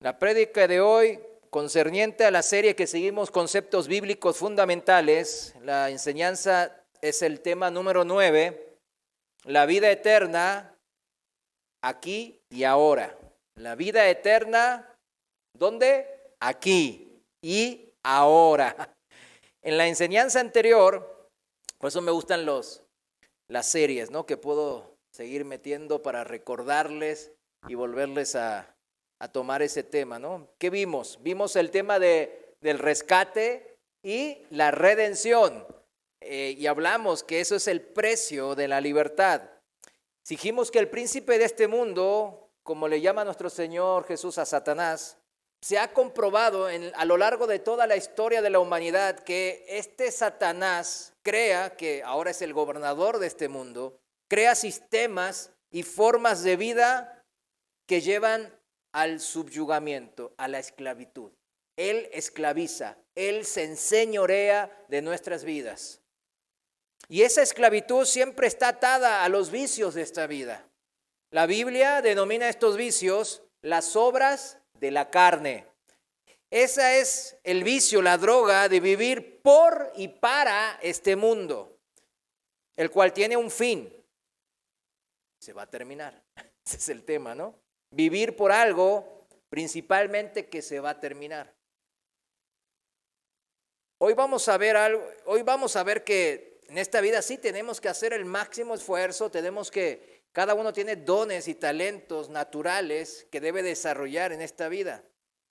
La prédica de hoy, concerniente a la serie que seguimos, conceptos bíblicos fundamentales, la enseñanza es el tema número 9, la vida eterna, aquí y ahora. La vida eterna, ¿dónde? Aquí y ahora. En la enseñanza anterior, por eso me gustan las series, ¿no? Que puedo seguir metiendo para recordarles y volverles a tomar ese tema, ¿no? ¿Qué vimos? Vimos el tema del rescate y la redención. Y hablamos que eso es el precio de la libertad. Dijimos que el príncipe de este mundo, como le llama nuestro Señor Jesús a Satanás, se ha comprobado a lo largo de toda la historia de la humanidad que este Satanás crea, que ahora es el gobernador de este mundo, crea sistemas y formas de vida que llevan al subyugamiento, a la esclavitud. Él esclaviza, Él se enseñorea de nuestras vidas. Y esa esclavitud siempre está atada a los vicios de esta vida. La Biblia denomina estos vicios las obras de la carne. Ese es el vicio, la droga de vivir por y para este mundo, el cual tiene un fin. Se va a terminar. Ese es el tema, ¿no? Vivir por algo, principalmente que se va a terminar. Hoy vamos a ver que en esta vida sí tenemos que hacer el máximo esfuerzo, cada uno tiene dones y talentos naturales que debe desarrollar en esta vida.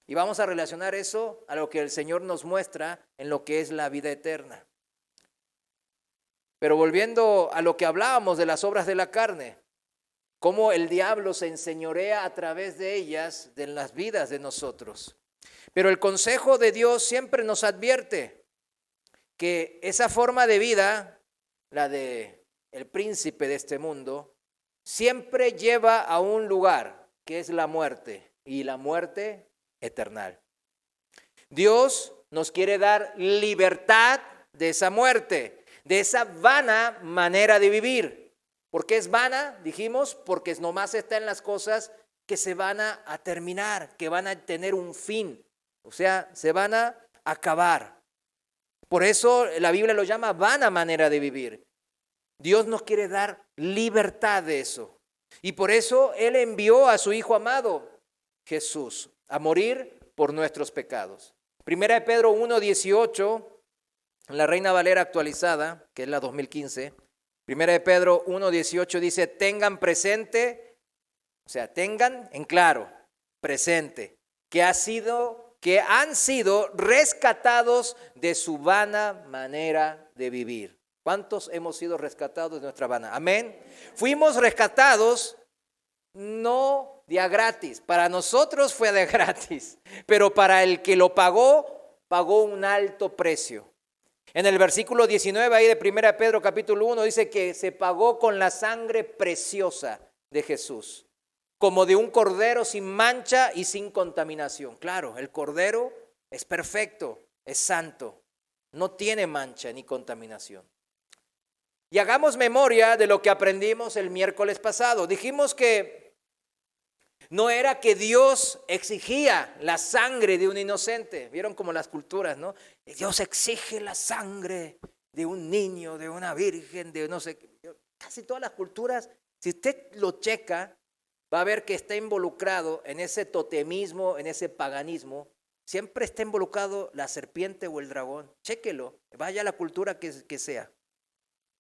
Y vamos a relacionar eso a lo que el Señor nos muestra en lo que es la vida eterna. Pero volviendo a lo que hablábamos de las obras de la carne, cómo el diablo se enseñorea a través de ellas, de las vidas de nosotros. Pero el consejo de Dios siempre nos advierte que esa forma de vida, la de el príncipe de este mundo, siempre lleva a un lugar que es la muerte, y la muerte eterna. Dios nos quiere dar libertad de esa muerte, de esa vana manera de vivir. ¿Por qué es vana? Dijimos, porque nomás está en las cosas que se van a terminar, que van a tener un fin, o sea, se van a acabar. Por eso la Biblia lo llama vana manera de vivir. Dios nos quiere dar libertad de eso. Y por eso Él envió a su Hijo amado, Jesús, a morir por nuestros pecados. Primera de Pedro 1:18, la Reina Valera actualizada, que es la 2015, Primera de Pedro 1:18 dice, tengan presente, o sea, tengan en claro, presente, que han sido rescatados de su vana manera de vivir. ¿Cuántos hemos sido rescatados de nuestra vana? Amén. Fuimos rescatados no de a gratis, para nosotros fue de gratis, pero para el que lo pagó un alto precio. En el versículo 19 ahí de 1 Pedro capítulo 1 dice que se pagó con la sangre preciosa de Jesús, como de un cordero sin mancha y sin contaminación. Claro, el cordero es perfecto, es santo, no tiene mancha ni contaminación. Y hagamos memoria de lo que aprendimos el miércoles pasado. Dijimos que no era que Dios exigía la sangre de un inocente. Vieron como las culturas, ¿no? Dios exige la sangre de un niño, de una virgen, de no sé qué. Casi todas las culturas, si usted lo checa, va a ver que está involucrado en ese totemismo, en ese paganismo. Siempre está involucrado la serpiente o el dragón. Chéquelo, vaya a la cultura que sea.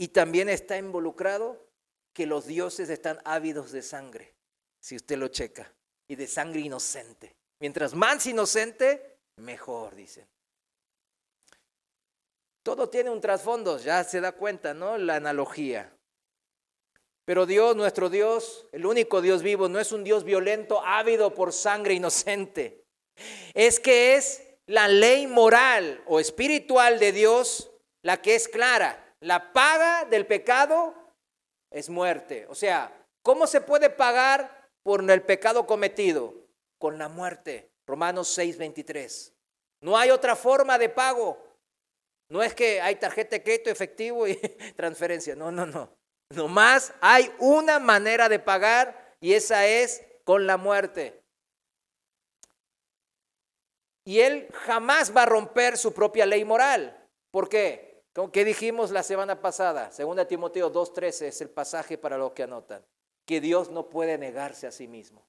Y también está involucrado que los dioses están ávidos de sangre. Si usted lo checa, y de sangre inocente. Mientras más inocente, mejor, dicen. Todo tiene un trasfondo, ya se da cuenta, ¿no? La analogía. Pero Dios, nuestro Dios, el único Dios vivo, no es un Dios violento, ávido por sangre inocente. Es que es la ley moral o espiritual de Dios la que es clara. La paga del pecado es muerte. O sea, ¿cómo se puede pagar por el pecado cometido? Con la muerte. Romanos 6:23. No hay otra forma de pago. No es que hay tarjeta de crédito, efectivo y transferencia. No. Nomás hay una manera de pagar y esa es con la muerte. Y Él jamás va a romper su propia ley moral. ¿Por qué? ¿Qué dijimos la semana pasada? 2 Timoteo 2:13 es el pasaje para los que anotan. Que Dios no puede negarse a sí mismo.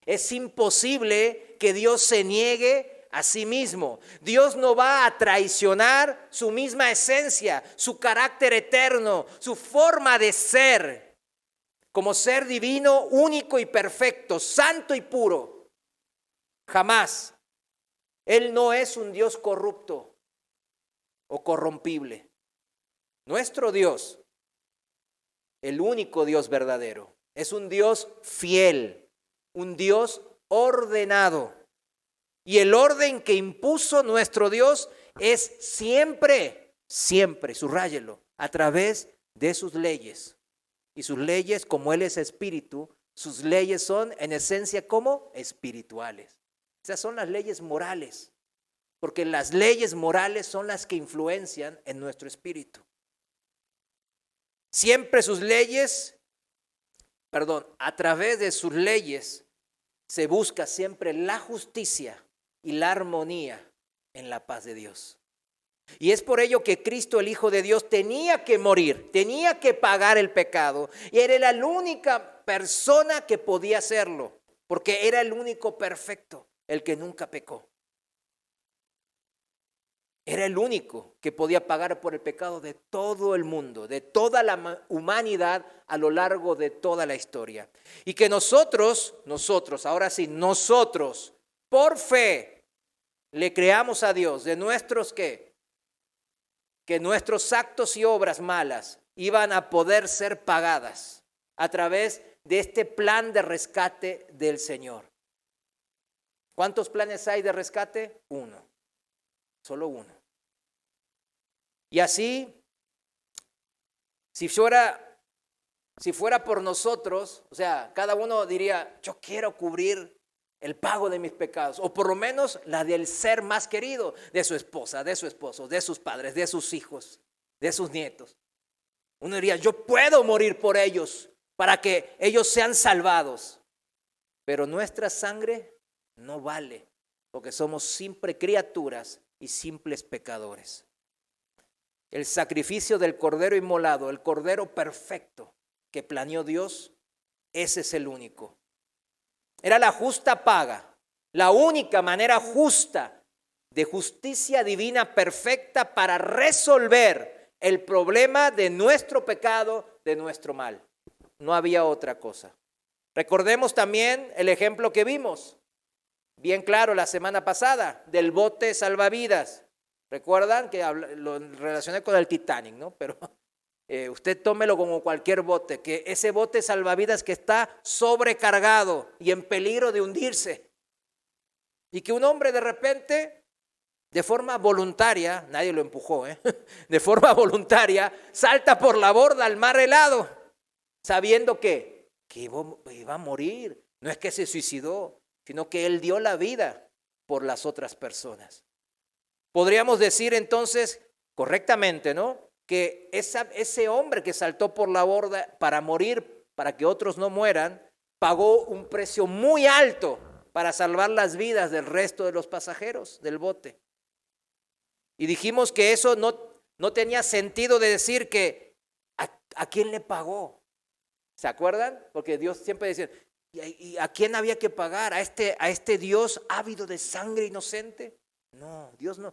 Es imposible que Dios se niegue a sí mismo. Dios no va a traicionar su misma esencia, su carácter eterno, su forma de ser, como ser divino, único y perfecto, santo y puro. Jamás. Él no es un Dios corrupto o corrompible. Nuestro Dios, el único Dios verdadero, es un Dios fiel, un Dios ordenado. Y el orden que impuso nuestro Dios es siempre, siempre, subráyelo, a través de sus leyes. Y sus leyes, como Él es espíritu, sus leyes son en esencia como espirituales. Esas son las leyes morales, porque las leyes morales son las que influencian en nuestro espíritu. Siempre sus leyes, a través de sus leyes se busca siempre la justicia y la armonía en la paz de Dios. Y es por ello que Cristo, el Hijo de Dios, tenía que morir, tenía que pagar el pecado. Y era la única persona que podía hacerlo, porque era el único perfecto, el que nunca pecó. Era el único que podía pagar por el pecado de todo el mundo, de toda la humanidad a lo largo de toda la historia. Y que nosotros, ahora sí, nosotros, por fe, le creamos a Dios de nuestros ¿qué? Que nuestros actos y obras malas iban a poder ser pagadas a través de este plan de rescate del Señor. ¿Cuántos planes hay de rescate? Uno, solo uno. Y así, si fuera por nosotros, o sea, cada uno diría, yo quiero cubrir el pago de mis pecados, o por lo menos la del ser más querido, de su esposa, de su esposo, de sus padres, de sus hijos, de sus nietos. Uno diría, yo puedo morir por ellos para que ellos sean salvados. Pero nuestra sangre no vale, porque somos simples criaturas y simples pecadores. El sacrificio del cordero inmolado, el cordero perfecto que planeó Dios, ese es el único. Era la justa paga, la única manera justa de justicia divina perfecta para resolver el problema de nuestro pecado, de nuestro mal. No había otra cosa. Recordemos también el ejemplo que vimos, bien claro la semana pasada, del bote salvavidas. ¿Recuerdan que lo relacioné con el Titanic, no? Pero usted tómelo como cualquier bote, que ese bote salvavidas que está sobrecargado y en peligro de hundirse. Y que un hombre de repente, de forma voluntaria, nadie lo empujó, de forma voluntaria, salta por la borda al mar helado, sabiendo que iba a morir. No es que se suicidó, sino que él dio la vida por las otras personas. Podríamos decir entonces correctamente, ¿no? Que ese hombre que saltó por la borda para morir, para que otros no mueran, pagó un precio muy alto para salvar las vidas del resto de los pasajeros del bote. Y dijimos que eso no tenía sentido de decir que ¿a quién le pagó? ¿Se acuerdan? Porque Dios siempre decía, ¿y a quién había que pagar? ¿A este Dios ávido de sangre inocente? No, Dios no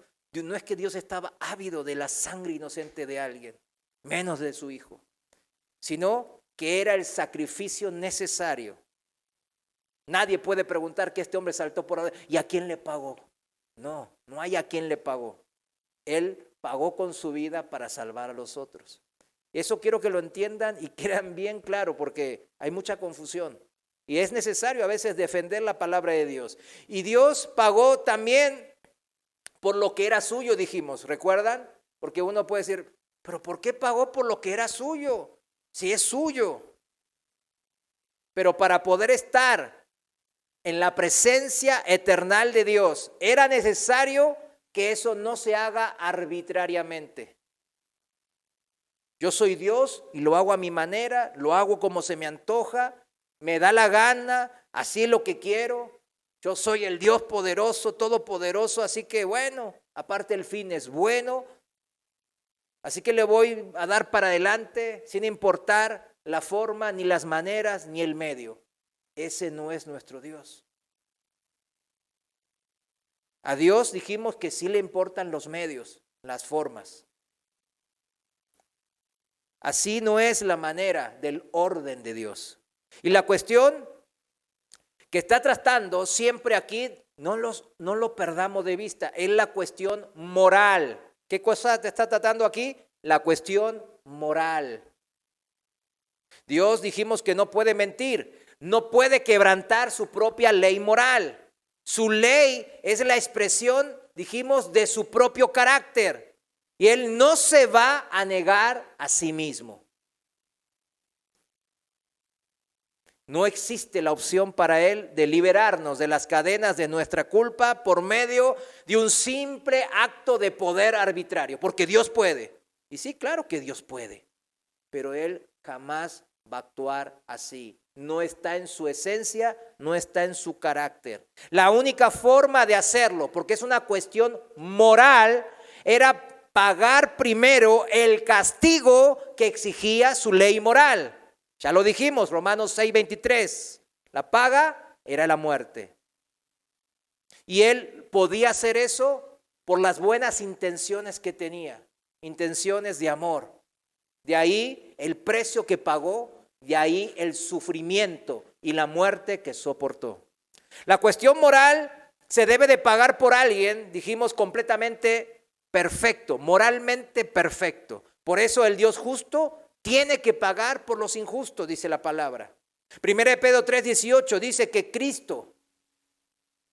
es que Dios estaba ávido de la sangre inocente de alguien, menos de su hijo, sino que era el sacrificio necesario. Nadie puede preguntar que este hombre saltó por ahí, ¿y a quién le pagó? No hay a quién le pagó. Él pagó con su vida para salvar a los otros. Eso quiero que lo entiendan y queden bien claro, porque hay mucha confusión. Y es necesario a veces defender la palabra de Dios. Y Dios pagó también por lo que era suyo, dijimos, ¿recuerdan? Porque uno puede decir, ¿pero por qué pagó por lo que era suyo? Si es suyo. Pero para poder estar en la presencia eterna de Dios, era necesario que eso no se haga arbitrariamente. Yo soy Dios y lo hago a mi manera, lo hago como se me antoja, me da la gana, así es lo que quiero. Yo soy el Dios poderoso, todopoderoso, así que bueno, aparte el fin es bueno, así que le voy a dar para adelante sin importar la forma, ni las maneras, ni el medio. Ese no es nuestro Dios. A Dios dijimos que sí le importan los medios, las formas. Así no es la manera del orden de Dios. Y la cuestión que está tratando siempre aquí, no lo perdamos de vista, es la cuestión moral. ¿Qué cosa está tratando aquí? La cuestión moral. Dios dijimos que no puede mentir, no puede quebrantar su propia ley moral. Su ley es la expresión, dijimos, de su propio carácter. Y Él no se va a negar a sí mismo. No existe la opción para Él de liberarnos de las cadenas de nuestra culpa por medio de un simple acto de poder arbitrario, porque Dios puede. Y sí, claro que Dios puede, pero Él jamás va a actuar así. No está en su esencia, no está en su carácter. La única forma de hacerlo, porque es una cuestión moral, era pagar primero el castigo que exigía su ley moral. Ya lo dijimos, Romanos 6:23, la paga era la muerte. Y Él podía hacer eso por las buenas intenciones que tenía, intenciones de amor. De ahí el precio que pagó, de ahí el sufrimiento y la muerte que soportó. La cuestión moral se debe de pagar por alguien, dijimos, completamente perfecto, moralmente perfecto. Por eso el Dios justo tiene que pagar por los injustos, dice la palabra. 1 Pedro 3:18 dice que Cristo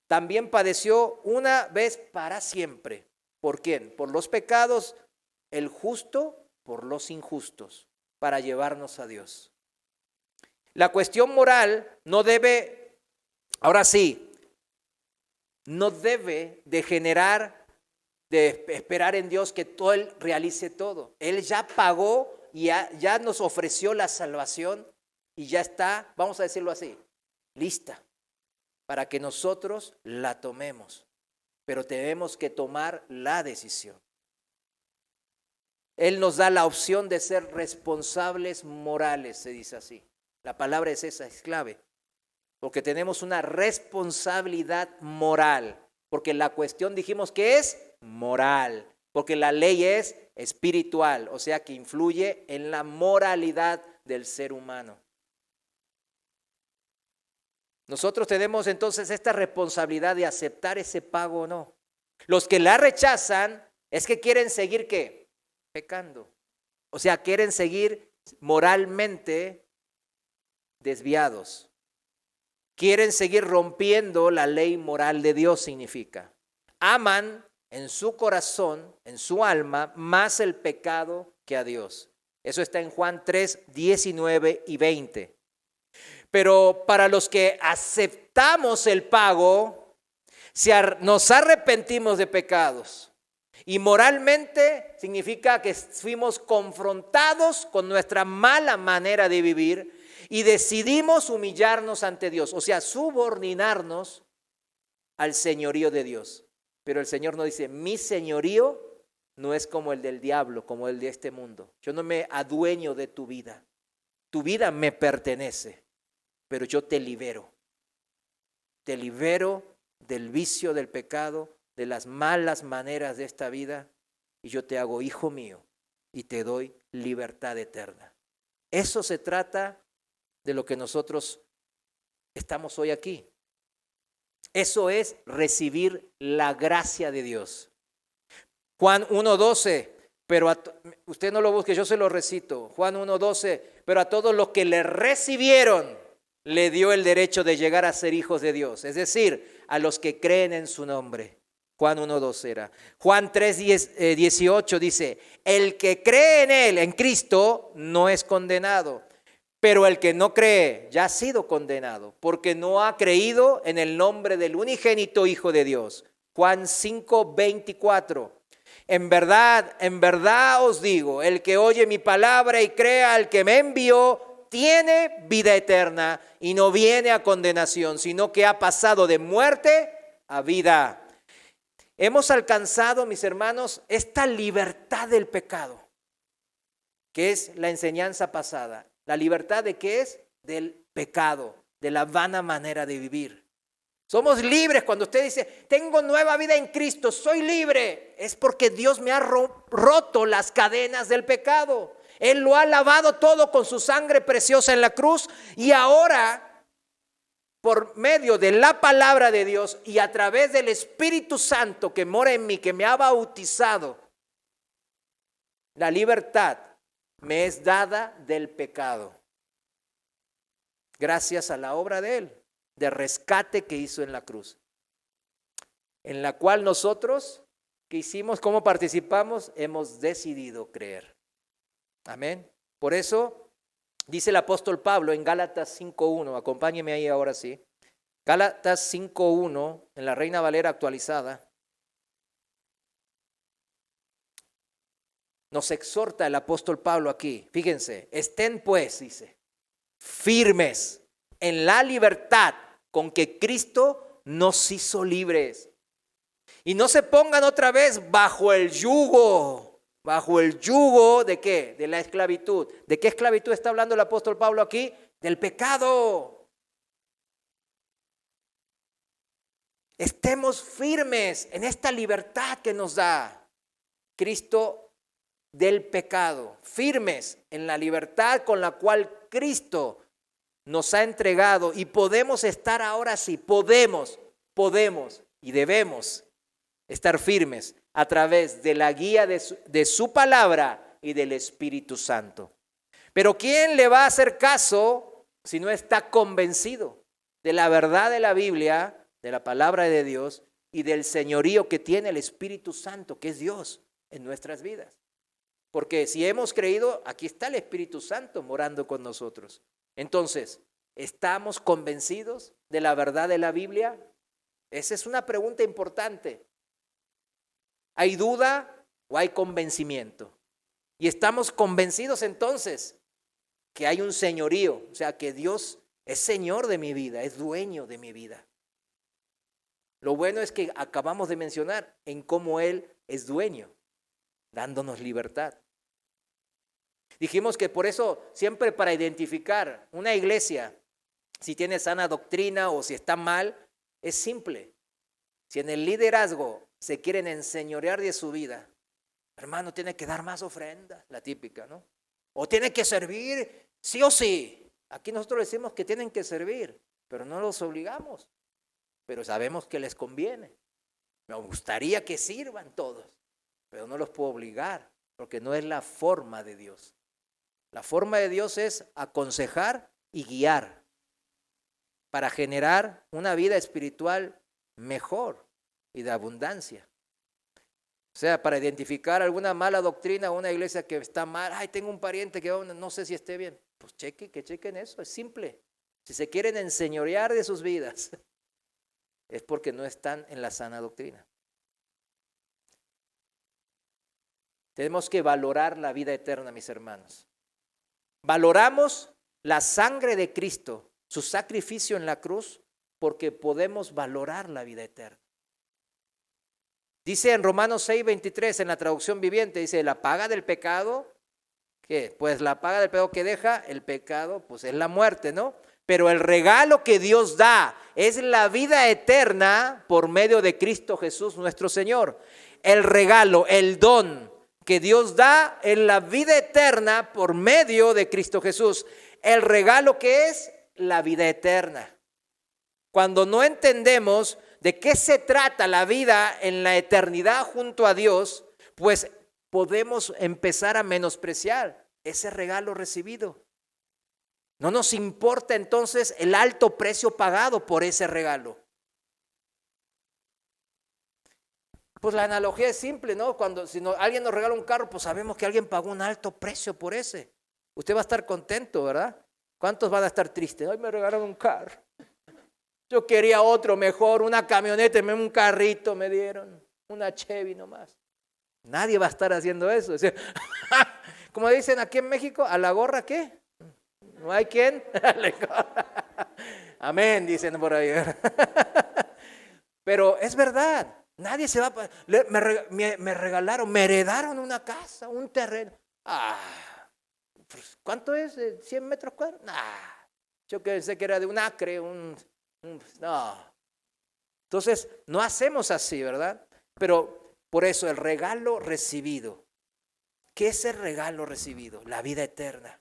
también padeció una vez para siempre. ¿Por quién? Por los pecados, el justo por los injustos, para llevarnos a Dios. La cuestión moral no debe, ahora sí, no debe de generar, de esperar en Dios que todo Él realice todo. Él ya pagó y ya nos ofreció la salvación y ya está, vamos a decirlo así, lista para que nosotros la tomemos. Pero tenemos que tomar la decisión. Él nos da la opción de ser responsables morales, se dice así. La palabra es esa, es clave. Porque tenemos una responsabilidad moral. Porque la cuestión dijimos que es moral. Porque la ley es espiritual, o sea que influye en la moralidad del ser humano. Nosotros tenemos entonces esta responsabilidad de aceptar ese pago o no. Los que la rechazan es que quieren seguir ¿qué? Pecando. O sea, quieren seguir moralmente desviados. Quieren seguir rompiendo la ley moral de Dios, significa. Aman en su corazón, en su alma, más el pecado que a Dios. Eso está en Juan 3, 19 y 20. Pero para los que aceptamos el pago, nos arrepentimos de pecados. Y moralmente significa que fuimos confrontados con nuestra mala manera de vivir y decidimos humillarnos ante Dios, o sea, subordinarnos al señorío de Dios. Pero el Señor nos dice, mi señorío no es como el del diablo, como el de este mundo. Yo no me adueño de tu vida. Tu vida me pertenece, pero yo te libero. Te libero del vicio, del pecado, de las malas maneras de esta vida, y yo te hago hijo mío y te doy libertad eterna. Eso se trata de lo que nosotros estamos hoy aquí. Eso es recibir la gracia de Dios. Juan 1:12, pero usted no lo busque, yo se lo recito. Juan 1:12, pero a todos los que le recibieron, le dio el derecho de llegar a ser hijos de Dios. Es decir, a los que creen en su nombre. Juan 1:12 era. Juan 3:18 dice, el que cree en Él, en Cristo, no es condenado. Pero el que no cree ya ha sido condenado, porque no ha creído en el nombre del unigénito Hijo de Dios. Juan 5:24. En verdad os digo, el que oye mi palabra y crea al que me envió, tiene vida eterna y no viene a condenación, sino que ha pasado de muerte a vida. Hemos alcanzado, mis hermanos, esta libertad del pecado, que es la enseñanza pasada. ¿La libertad de qué es? Del pecado, de la vana manera de vivir. Somos libres. Cuando usted dice, tengo nueva vida en Cristo, soy libre, es porque Dios me ha roto las cadenas del pecado. Él lo ha lavado todo con su sangre preciosa en la cruz y ahora, por medio de la palabra de Dios y a través del Espíritu Santo que mora en mí, que me ha bautizado, la libertad me es dada del pecado. Gracias a la obra de Él, de rescate que hizo en la cruz. En la cual nosotros, ¿qué hicimos? ¿Cómo participamos? Hemos decidido creer. Amén. Por eso dice el apóstol Pablo en Gálatas 5:1, acompáñeme ahí ahora sí. Gálatas 5:1, en la Reina Valera actualizada, nos exhorta el apóstol Pablo aquí. Fíjense, estén pues, dice, firmes en la libertad con que Cristo nos hizo libres. Y no se pongan otra vez bajo el yugo. ¿Bajo el yugo de qué? De la esclavitud. ¿De qué esclavitud está hablando el apóstol Pablo aquí? Del pecado. Estemos firmes en esta libertad que nos da Cristo del pecado. Firmes en la libertad con la cual Cristo nos ha entregado. Y podemos estar ahora sí, podemos y debemos estar firmes a través de la guía de su palabra y del Espíritu Santo. Pero ¿quién le va a hacer caso si no está convencido de la verdad de la Biblia, de la palabra de Dios y del señorío que tiene el Espíritu Santo, que es Dios en nuestras vidas? Porque si hemos creído, aquí está el Espíritu Santo morando con nosotros. Entonces, ¿estamos convencidos de la verdad de la Biblia? Esa es una pregunta importante. ¿Hay duda o hay convencimiento? Y estamos convencidos entonces que hay un señorío, o sea, que Dios es Señor de mi vida, es dueño de mi vida. Lo bueno es que acabamos de mencionar en cómo Él es dueño, dándonos libertad. Dijimos que por eso siempre para identificar una iglesia, si tiene sana doctrina o si está mal, es simple. Si en el liderazgo se quieren enseñorear de su vida, hermano, tiene que dar más ofrenda, la típica, ¿no? O tiene que servir sí o sí. Aquí nosotros decimos que tienen que servir, pero no los obligamos. Pero sabemos que les conviene. Me gustaría que sirvan todos, pero no los puedo obligar, porque no es la forma de Dios. La forma de Dios es aconsejar y guiar para generar una vida espiritual mejor y de abundancia. O sea, para identificar alguna mala doctrina o una iglesia que está mal, ay, tengo un pariente que no sé si esté bien. Pues que chequen eso, es simple. Si se quieren enseñorear de sus vidas, es porque no están en la sana doctrina. Tenemos que valorar la vida eterna, mis hermanos. Valoramos la sangre de Cristo, su sacrificio en la cruz, porque podemos valorar la vida eterna. Dice en Romanos 6:23, en la traducción viviente, dice, la paga del pecado, ¿qué? Pues la paga del pecado que deja el pecado, pues es la muerte, ¿no? Pero el regalo que Dios da es la vida eterna por medio de Cristo Jesús nuestro Señor. El regalo, el don que Dios da es la vida eterna por medio de Cristo Jesús. El regalo que es la vida eterna. Cuando no entendemos de qué se trata la vida en la eternidad junto a Dios, pues podemos empezar a menospreciar ese regalo recibido. No nos importa entonces el alto precio pagado por ese regalo. Pues la analogía es simple, ¿no? Si alguien nos regala un carro, pues sabemos que alguien pagó un alto precio por ese. Usted va a estar contento, ¿verdad? ¿Cuántos van a estar tristes? Ay, me regalaron un carro. Yo quería otro mejor, una camioneta, un carrito me dieron, una Chevy nomás. Nadie va a estar haciendo eso. O sea, como dicen aquí en México, ¿a la gorra qué? ¿No hay quien? Amén, dicen por ahí. Pero es verdad, nadie se va a... Me regalaron, me heredaron una casa, un terreno. Pues, ¿cuánto es? ¿100 metros cuadrados? Yo pensé que era de un acre, no. Entonces, no hacemos así, ¿verdad? Pero por eso el regalo recibido. ¿Qué es el regalo recibido? La vida eterna.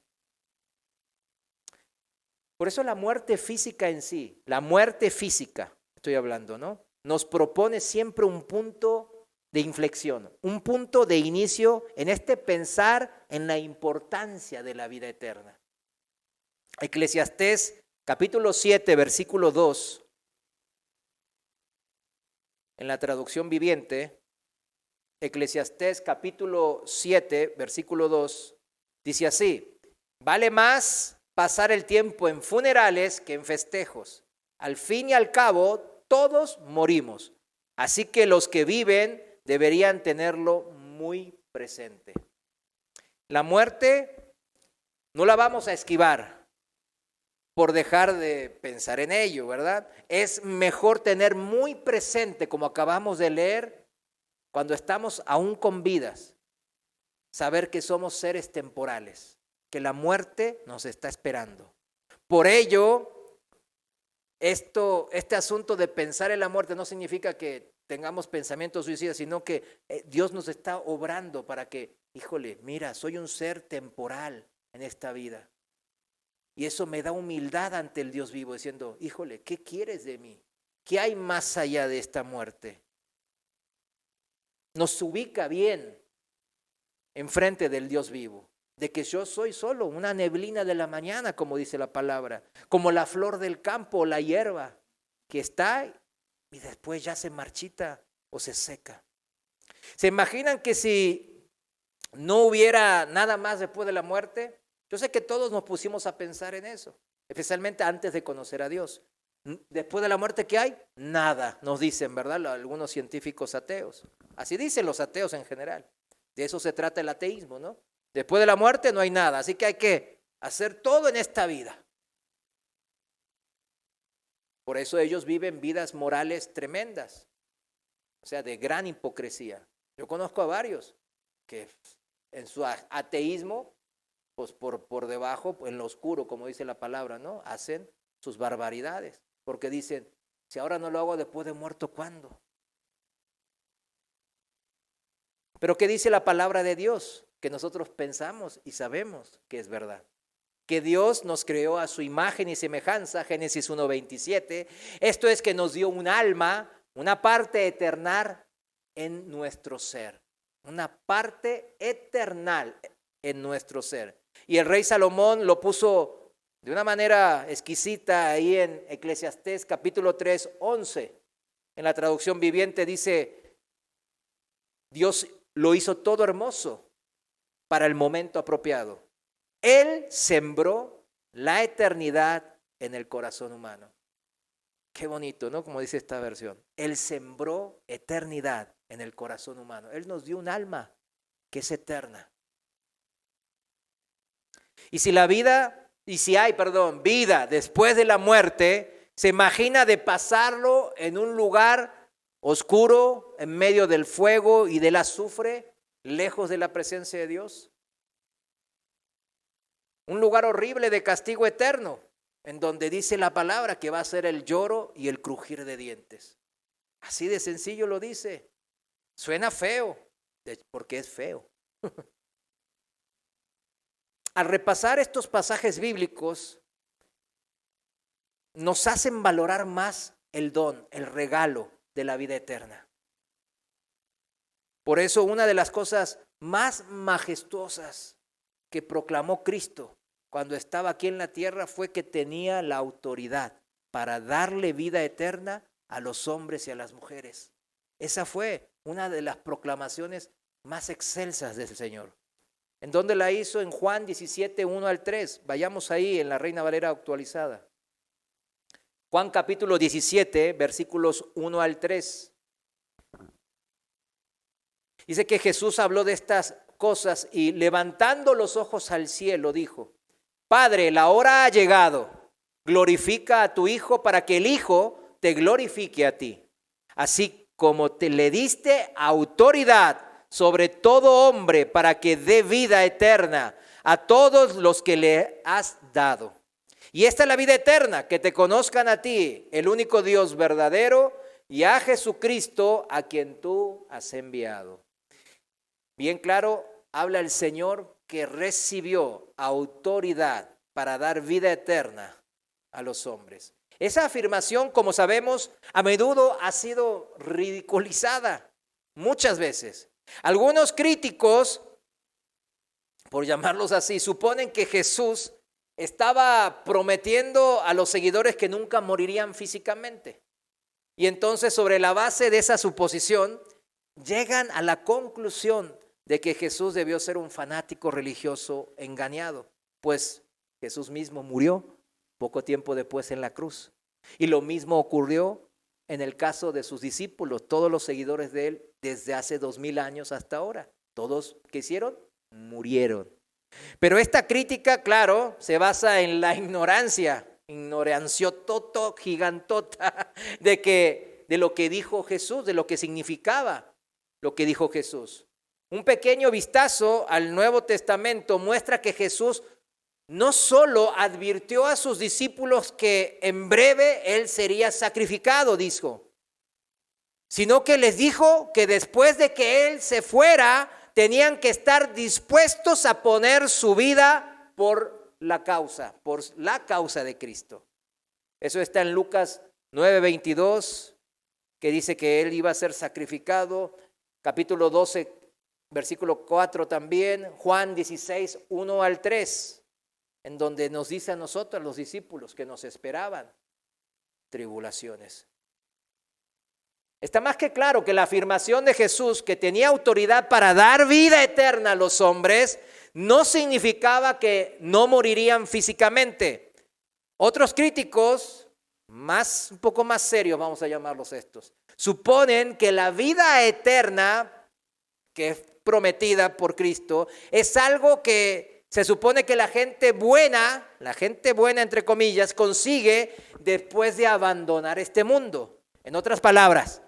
Por eso la muerte física en sí, la muerte física, estoy hablando, ¿no? Nos propone siempre un punto de inflexión, un punto de inicio en este pensar en la importancia de la vida eterna. Eclesiastés capítulo 7, versículo 2, en la traducción viviente, Eclesiastés capítulo 7, versículo 2, dice así: vale más pasar el tiempo en funerales que en festejos. Al fin y al cabo, todos morimos. Así que los que viven deberían tenerlo muy presente. La muerte no la vamos a esquivar por dejar de pensar en ello, ¿verdad? Es mejor tener muy presente, como acabamos de leer, cuando estamos aún con vidas, saber que somos seres temporales, que la muerte nos está esperando. Por ello, este asunto de pensar en la muerte no significa que tengamos pensamientos suicidas, sino que Dios nos está obrando para que, híjole, mira, soy un ser temporal en esta vida. Y eso me da humildad ante el Dios vivo, diciendo, híjole, ¿qué quieres de mí? ¿Qué hay más allá de esta muerte? Nos ubica bien enfrente del Dios vivo, de que yo soy solo una neblina de la mañana, como dice la palabra, como la flor del campo o la hierba que está y después ya se marchita o se seca. ¿Se imaginan que si no hubiera nada más después de la muerte? Yo sé que todos nos pusimos a pensar en eso, especialmente antes de conocer a Dios. Después de la muerte, ¿qué hay? Nada, nos dicen, ¿verdad? Algunos científicos ateos. Así dicen los ateos en general. De eso se trata el ateísmo, ¿no? Después de la muerte no hay nada, así que hay que hacer todo en esta vida. Por eso ellos viven vidas morales tremendas, o sea, de gran hipocresía. Yo conozco a varios que en su ateísmo, pues por debajo, en lo oscuro, como dice la palabra, ¿no? Hacen sus barbaridades, porque dicen, si ahora no lo hago después de muerto, ¿cuándo? Pero ¿qué dice la palabra de Dios? Que nosotros pensamos y sabemos que es verdad. Que Dios nos creó a su imagen y semejanza, Génesis 1:27. Esto es que nos dio un alma, una parte eternal en nuestro ser. Una parte eternal en nuestro ser. Y el rey Salomón lo puso de una manera exquisita ahí en Eclesiastés capítulo 3:11. En la traducción viviente dice, Dios lo hizo todo hermoso para el momento apropiado. Él sembró la eternidad en el corazón humano. Qué bonito, ¿no? Como dice esta versión. Él sembró eternidad en el corazón humano. Él nos dio un alma que es eterna. Y si hay vida después de la muerte, se imagina de pasarlo en un lugar oscuro, en medio del fuego y del azufre, lejos de la presencia de Dios. Un lugar horrible de castigo eterno, en donde dice la palabra que va a ser el lloro y el crujir de dientes. Así de sencillo lo dice. Suena feo, porque es feo. Al repasar estos pasajes bíblicos, nos hacen valorar más el don, el regalo de la vida eterna. Por eso una de las cosas más majestuosas que proclamó Cristo cuando estaba aquí en la tierra fue que tenía la autoridad para darle vida eterna a los hombres y a las mujeres. Esa fue una de las proclamaciones más excelsas del Señor. ¿En dónde la hizo? En Juan 17, 1-3. Vayamos ahí en la Reina Valera actualizada. Juan capítulo 17, versículos 1-3. Dice que Jesús habló de estas cosas y levantando los ojos al cielo dijo, Padre, la hora ha llegado, glorifica a tu Hijo para que el Hijo te glorifique a ti. Así como te le diste autoridad sobre todo hombre para que dé vida eterna a todos los que le has dado. Y esta es la vida eterna, que te conozcan a ti, el único Dios verdadero, y a Jesucristo, a quien tú has enviado. Bien claro, habla el Señor que recibió autoridad para dar vida eterna a los hombres. Esa afirmación, como sabemos, a menudo ha sido ridiculizada muchas veces. Algunos críticos, por llamarlos así, suponen que Jesús estaba prometiendo a los seguidores que nunca morirían físicamente. Y entonces, sobre la base de esa suposición, llegan a la conclusión de que Jesús debió ser un fanático religioso engañado, pues Jesús mismo murió poco tiempo después en la cruz. Y lo mismo ocurrió en el caso de sus discípulos, todos los seguidores de él desde hace 2000 años hasta ahora. Todos, ¿qué hicieron? Murieron. Pero esta crítica, claro, se basa en la ignoranciotota gigantota de lo que dijo Jesús, de lo que significaba lo que dijo Jesús. Un pequeño vistazo al Nuevo Testamento muestra que Jesús no solo advirtió a sus discípulos que en breve él sería sacrificado, dijo, sino que les dijo que después de que él se fuera, tenían que estar dispuestos a poner su vida por la causa de Cristo. Eso está en Lucas 9:22, que dice que él iba a ser sacrificado. Capítulo 12, versículo 4 también. Juan 16, 1 al 3, en donde nos dice a nosotros, los discípulos, que nos esperaban tribulaciones. Está más que claro que la afirmación de Jesús, que tenía autoridad para dar vida eterna a los hombres, no significaba que no morirían físicamente. Otros críticos, un poco más serios, vamos a llamarlos estos, suponen que la vida eterna, que es prometida por Cristo, es algo que se supone que la gente buena entre comillas, consigue después de abandonar este mundo. En otras palabras,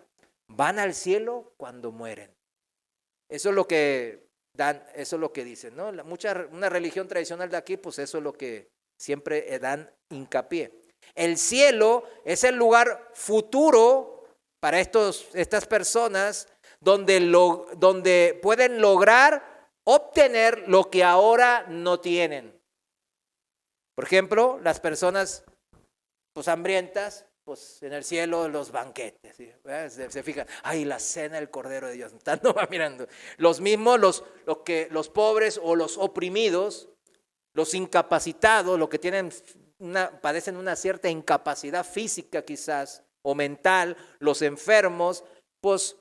van al cielo cuando mueren. Eso es lo que dicen, ¿no? Una religión tradicional de aquí, pues eso es lo que siempre dan hincapié. El cielo es el lugar futuro para estas personas donde pueden lograr obtener lo que ahora no tienen. Por ejemplo, las personas pues hambrientas, pues en el cielo los banquetes, ¿sí? Se fijan, ay, la cena del Cordero de Dios, tanto va mirando. Los mismos, los pobres o los oprimidos, los incapacitados, los que padecen una cierta incapacidad física quizás, o mental, los enfermos, pues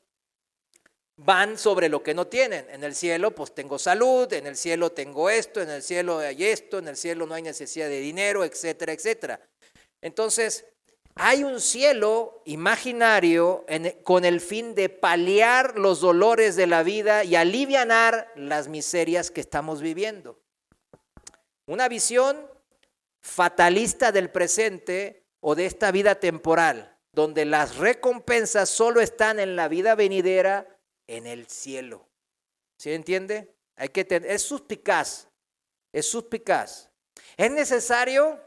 van sobre lo que no tienen. En el cielo pues tengo salud, en el cielo tengo esto, en el cielo hay esto, en el cielo no hay necesidad de dinero, etcétera, etcétera. Entonces, hay un cielo imaginario con el fin de paliar los dolores de la vida y alivianar las miserias que estamos viviendo. Una visión fatalista del presente o de esta vida temporal, donde las recompensas solo están en la vida venidera, en el cielo. ¿Sí entiende? Es suspicaz. Es necesario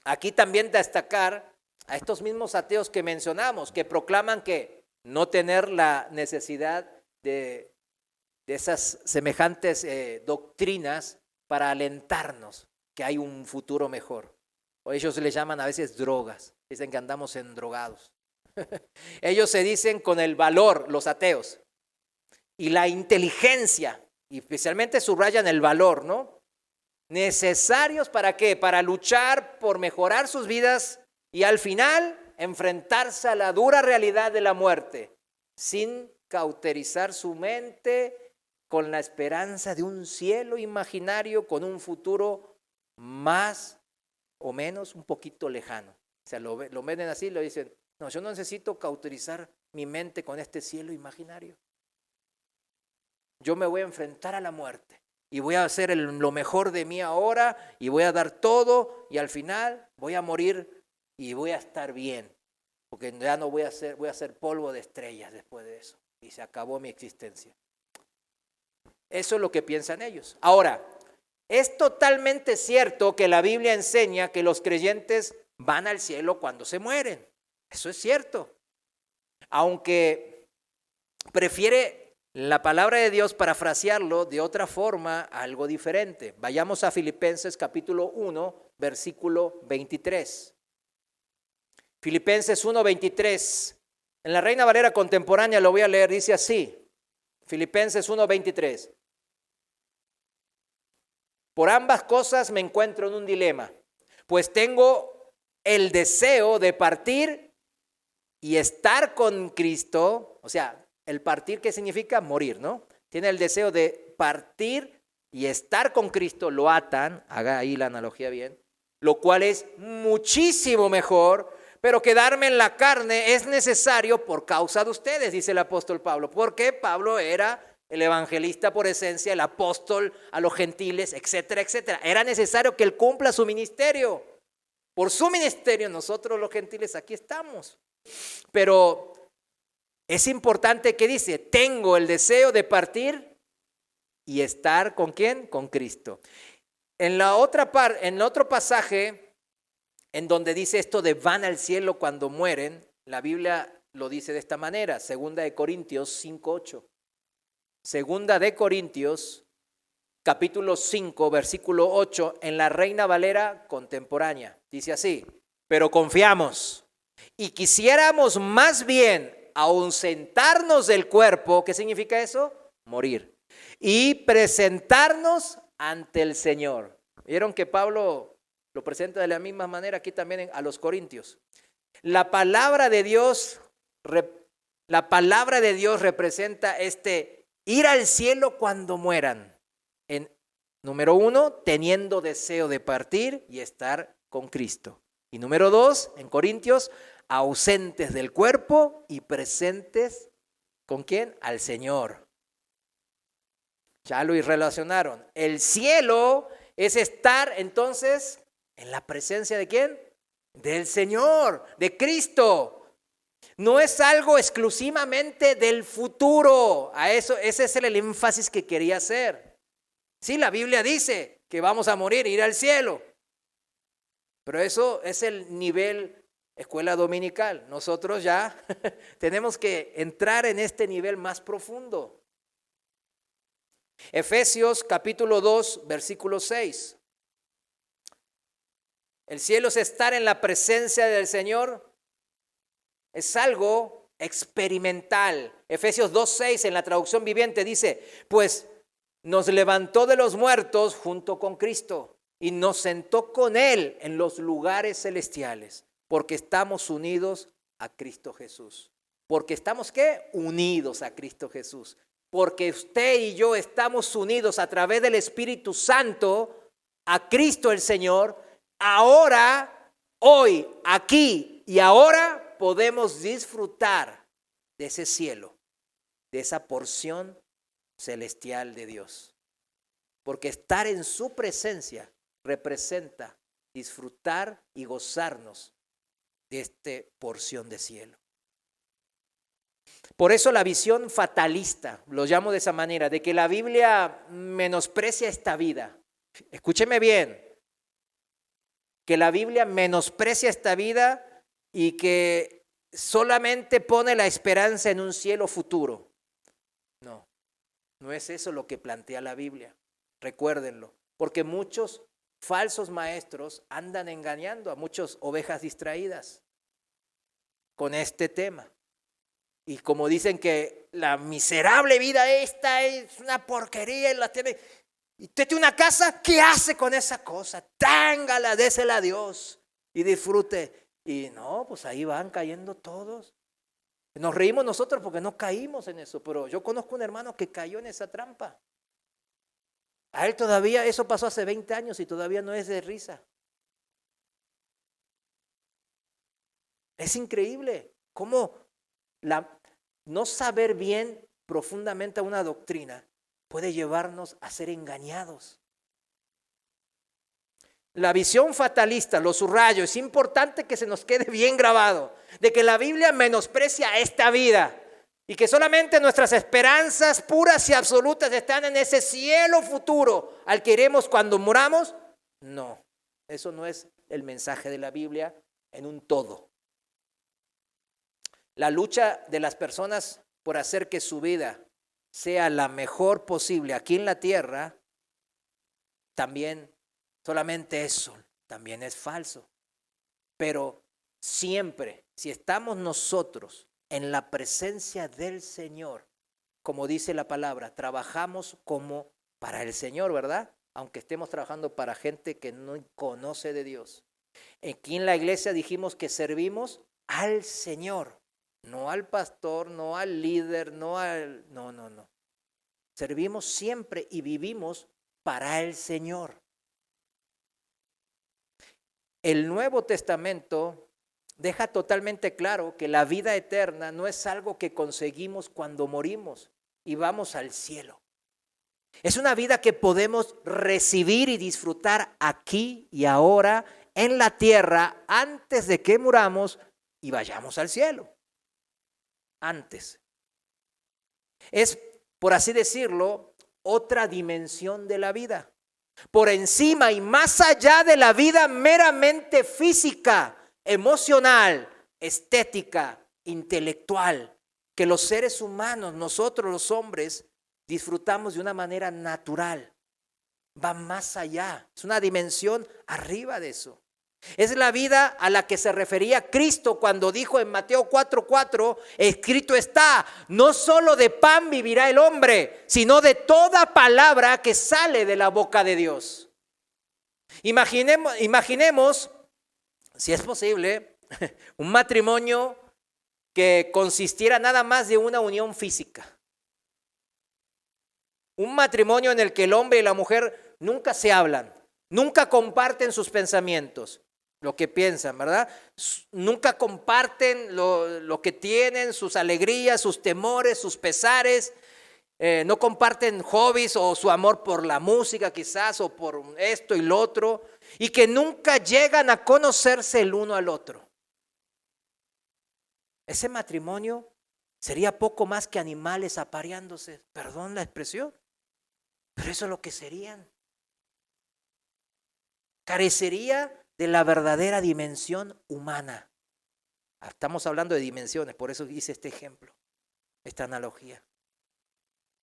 aquí también destacar a estos mismos ateos que mencionamos, que proclaman que no tener la necesidad de esas semejantes doctrinas para alentarnos que hay un futuro mejor. O ellos le llaman a veces drogas, dicen que andamos endrogados. Ellos se dicen con el valor, los ateos, y la inteligencia, y especialmente subrayan el valor, ¿no? Necesarios ¿para qué? Para luchar por mejorar sus vidas y al final enfrentarse a la dura realidad de la muerte, sin cauterizar su mente con la esperanza de un cielo imaginario con un futuro más o menos un poquito lejano. O sea, lo ven así y lo dicen, no, yo no necesito cauterizar mi mente con este cielo imaginario. Yo me voy a enfrentar a la muerte y voy a hacer lo mejor de mí ahora y voy a dar todo y al final voy a morir y voy a estar bien, porque ya no voy a ser polvo de estrellas después de eso y se acabó mi existencia. Eso es lo que piensan ellos. Ahora, es totalmente cierto que la Biblia enseña que los creyentes van al cielo cuando se mueren. Eso es cierto. Aunque prefiere la palabra de Dios parafrasearlo de otra forma, algo diferente. Vayamos a Filipenses capítulo 1, versículo 23. Filipenses 1, 23. En la Reina Valera contemporánea lo voy a leer, dice así. Filipenses 1, 23. Por ambas cosas me encuentro en un dilema, pues tengo el deseo de partir y estar con Cristo, o sea, el partir, ¿qué significa? Morir, ¿no? Tiene el deseo de partir y estar con Cristo, lo atan, haga ahí la analogía bien, lo cual es muchísimo mejor, pero quedarme en la carne es necesario por causa de ustedes, dice el apóstol Pablo, porque Pablo era el evangelista por esencia, el apóstol a los gentiles, etcétera, etcétera. Era necesario que él cumpla su ministerio. Por su ministerio nosotros los gentiles aquí estamos. Pero es importante que dice, tengo el deseo de partir y estar ¿con quién? Con Cristo. En la otra parte, en otro pasaje, en donde dice esto de van al cielo cuando mueren, la Biblia lo dice de esta manera, 2 Corintios 5:8. 2 Corintios, capítulo 5, versículo 8, en la Reina Valera contemporánea. Dice así, pero confiamos y quisiéramos más bien ausentarnos del cuerpo. ¿Qué significa eso? Morir. Y presentarnos ante el Señor. ¿Vieron que Pablo lo presenta de la misma manera aquí también a los corintios? La palabra de Dios representa ir al cielo cuando mueran. Número 1, teniendo deseo de partir y estar con Cristo. Y número 2, en Corintios, ausentes del cuerpo y presentes, ¿con quién? Al Señor. Ya lo relacionaron. El cielo es estar entonces en la presencia ¿de quién? Del Señor, de Cristo. No es algo exclusivamente del futuro. Ese es el énfasis que quería hacer. Sí, la Biblia dice que vamos a morir, ir al cielo. Pero eso es el nivel escuela dominical. Nosotros ya tenemos que entrar en este nivel más profundo. Efesios capítulo 2, versículo 6. El cielo es estar en la presencia del Señor. Es algo experimental. Efesios 2:6 en la traducción viviente dice, pues nos levantó de los muertos junto con Cristo y nos sentó con Él en los lugares celestiales, porque estamos unidos a Cristo Jesús. Porque estamos ¿qué? Unidos a Cristo Jesús. Porque usted y yo estamos unidos a través del Espíritu Santo a Cristo el Señor. Ahora, hoy, aquí y ahora podemos disfrutar de ese cielo, de esa porción celestial de Dios. Porque estar en su presencia representa disfrutar y gozarnos de esta porción de cielo. Por eso la visión fatalista, lo llamo de esa manera, de que la Biblia menosprecia esta vida. Escúcheme bien, que la Biblia menosprecia esta vida y que solamente pone la esperanza en un cielo futuro. No, no es eso lo que plantea la Biblia. Recuérdenlo, porque muchos falsos maestros andan engañando a muchas ovejas distraídas con este tema. Y como dicen que la miserable vida esta es una porquería y la tiene. Y usted tiene una casa, ¿qué hace con esa cosa? Téngala, désela a Dios y disfrute. Y no, pues ahí van cayendo todos. Nos reímos nosotros porque no caímos en eso, pero yo conozco un hermano que cayó en esa trampa. A él todavía, eso pasó hace 20 años y todavía no es de risa. Es increíble cómo no saber bien profundamente una doctrina puede llevarnos a ser engañados. La visión fatalista, lo subrayo, es importante que se nos quede bien grabado, de que la Biblia menosprecia esta vida y que solamente nuestras esperanzas puras y absolutas están en ese cielo futuro al que iremos cuando muramos. No, eso no es el mensaje de la Biblia en un todo. La lucha de las personas por hacer que su vida sea la mejor posible aquí en la tierra, también solamente eso, también es falso. Pero siempre, si estamos nosotros en la presencia del Señor, como dice la palabra, trabajamos como para el Señor, ¿verdad? Aunque estemos trabajando para gente que no conoce de Dios. Aquí en la iglesia dijimos que servimos al Señor, no al pastor, no al líder, no. Servimos siempre y vivimos para el Señor. El Nuevo Testamento deja totalmente claro que la vida eterna no es algo que conseguimos cuando morimos y vamos al cielo. Es una vida que podemos recibir y disfrutar aquí y ahora en la tierra antes de que muramos y vayamos al cielo. Antes. Es, por así decirlo, otra dimensión de la vida. Por encima y más allá de la vida meramente física, emocional, estética, intelectual, que los seres humanos, nosotros los hombres, disfrutamos de una manera natural. Va más allá, es una dimensión arriba de eso. Es la vida a la que se refería Cristo cuando dijo en Mateo 4:4, escrito está, no solo de pan vivirá el hombre, sino de toda palabra que sale de la boca de Dios. Imaginemos, si es posible, un matrimonio que consistiera nada más de una unión física. Un matrimonio en el que el hombre y la mujer nunca se hablan, nunca comparten sus pensamientos, lo que piensan, ¿verdad? Nunca comparten lo que tienen, sus alegrías, sus temores, sus pesares. No comparten hobbies o su amor por la música quizás o por esto y lo otro. Y que nunca llegan a conocerse el uno al otro. Ese matrimonio sería poco más que animales apareándose. Perdón la expresión. Pero eso es lo que serían. Carecería de la verdadera dimensión humana. Estamos hablando de dimensiones, por eso hice este ejemplo, esta analogía.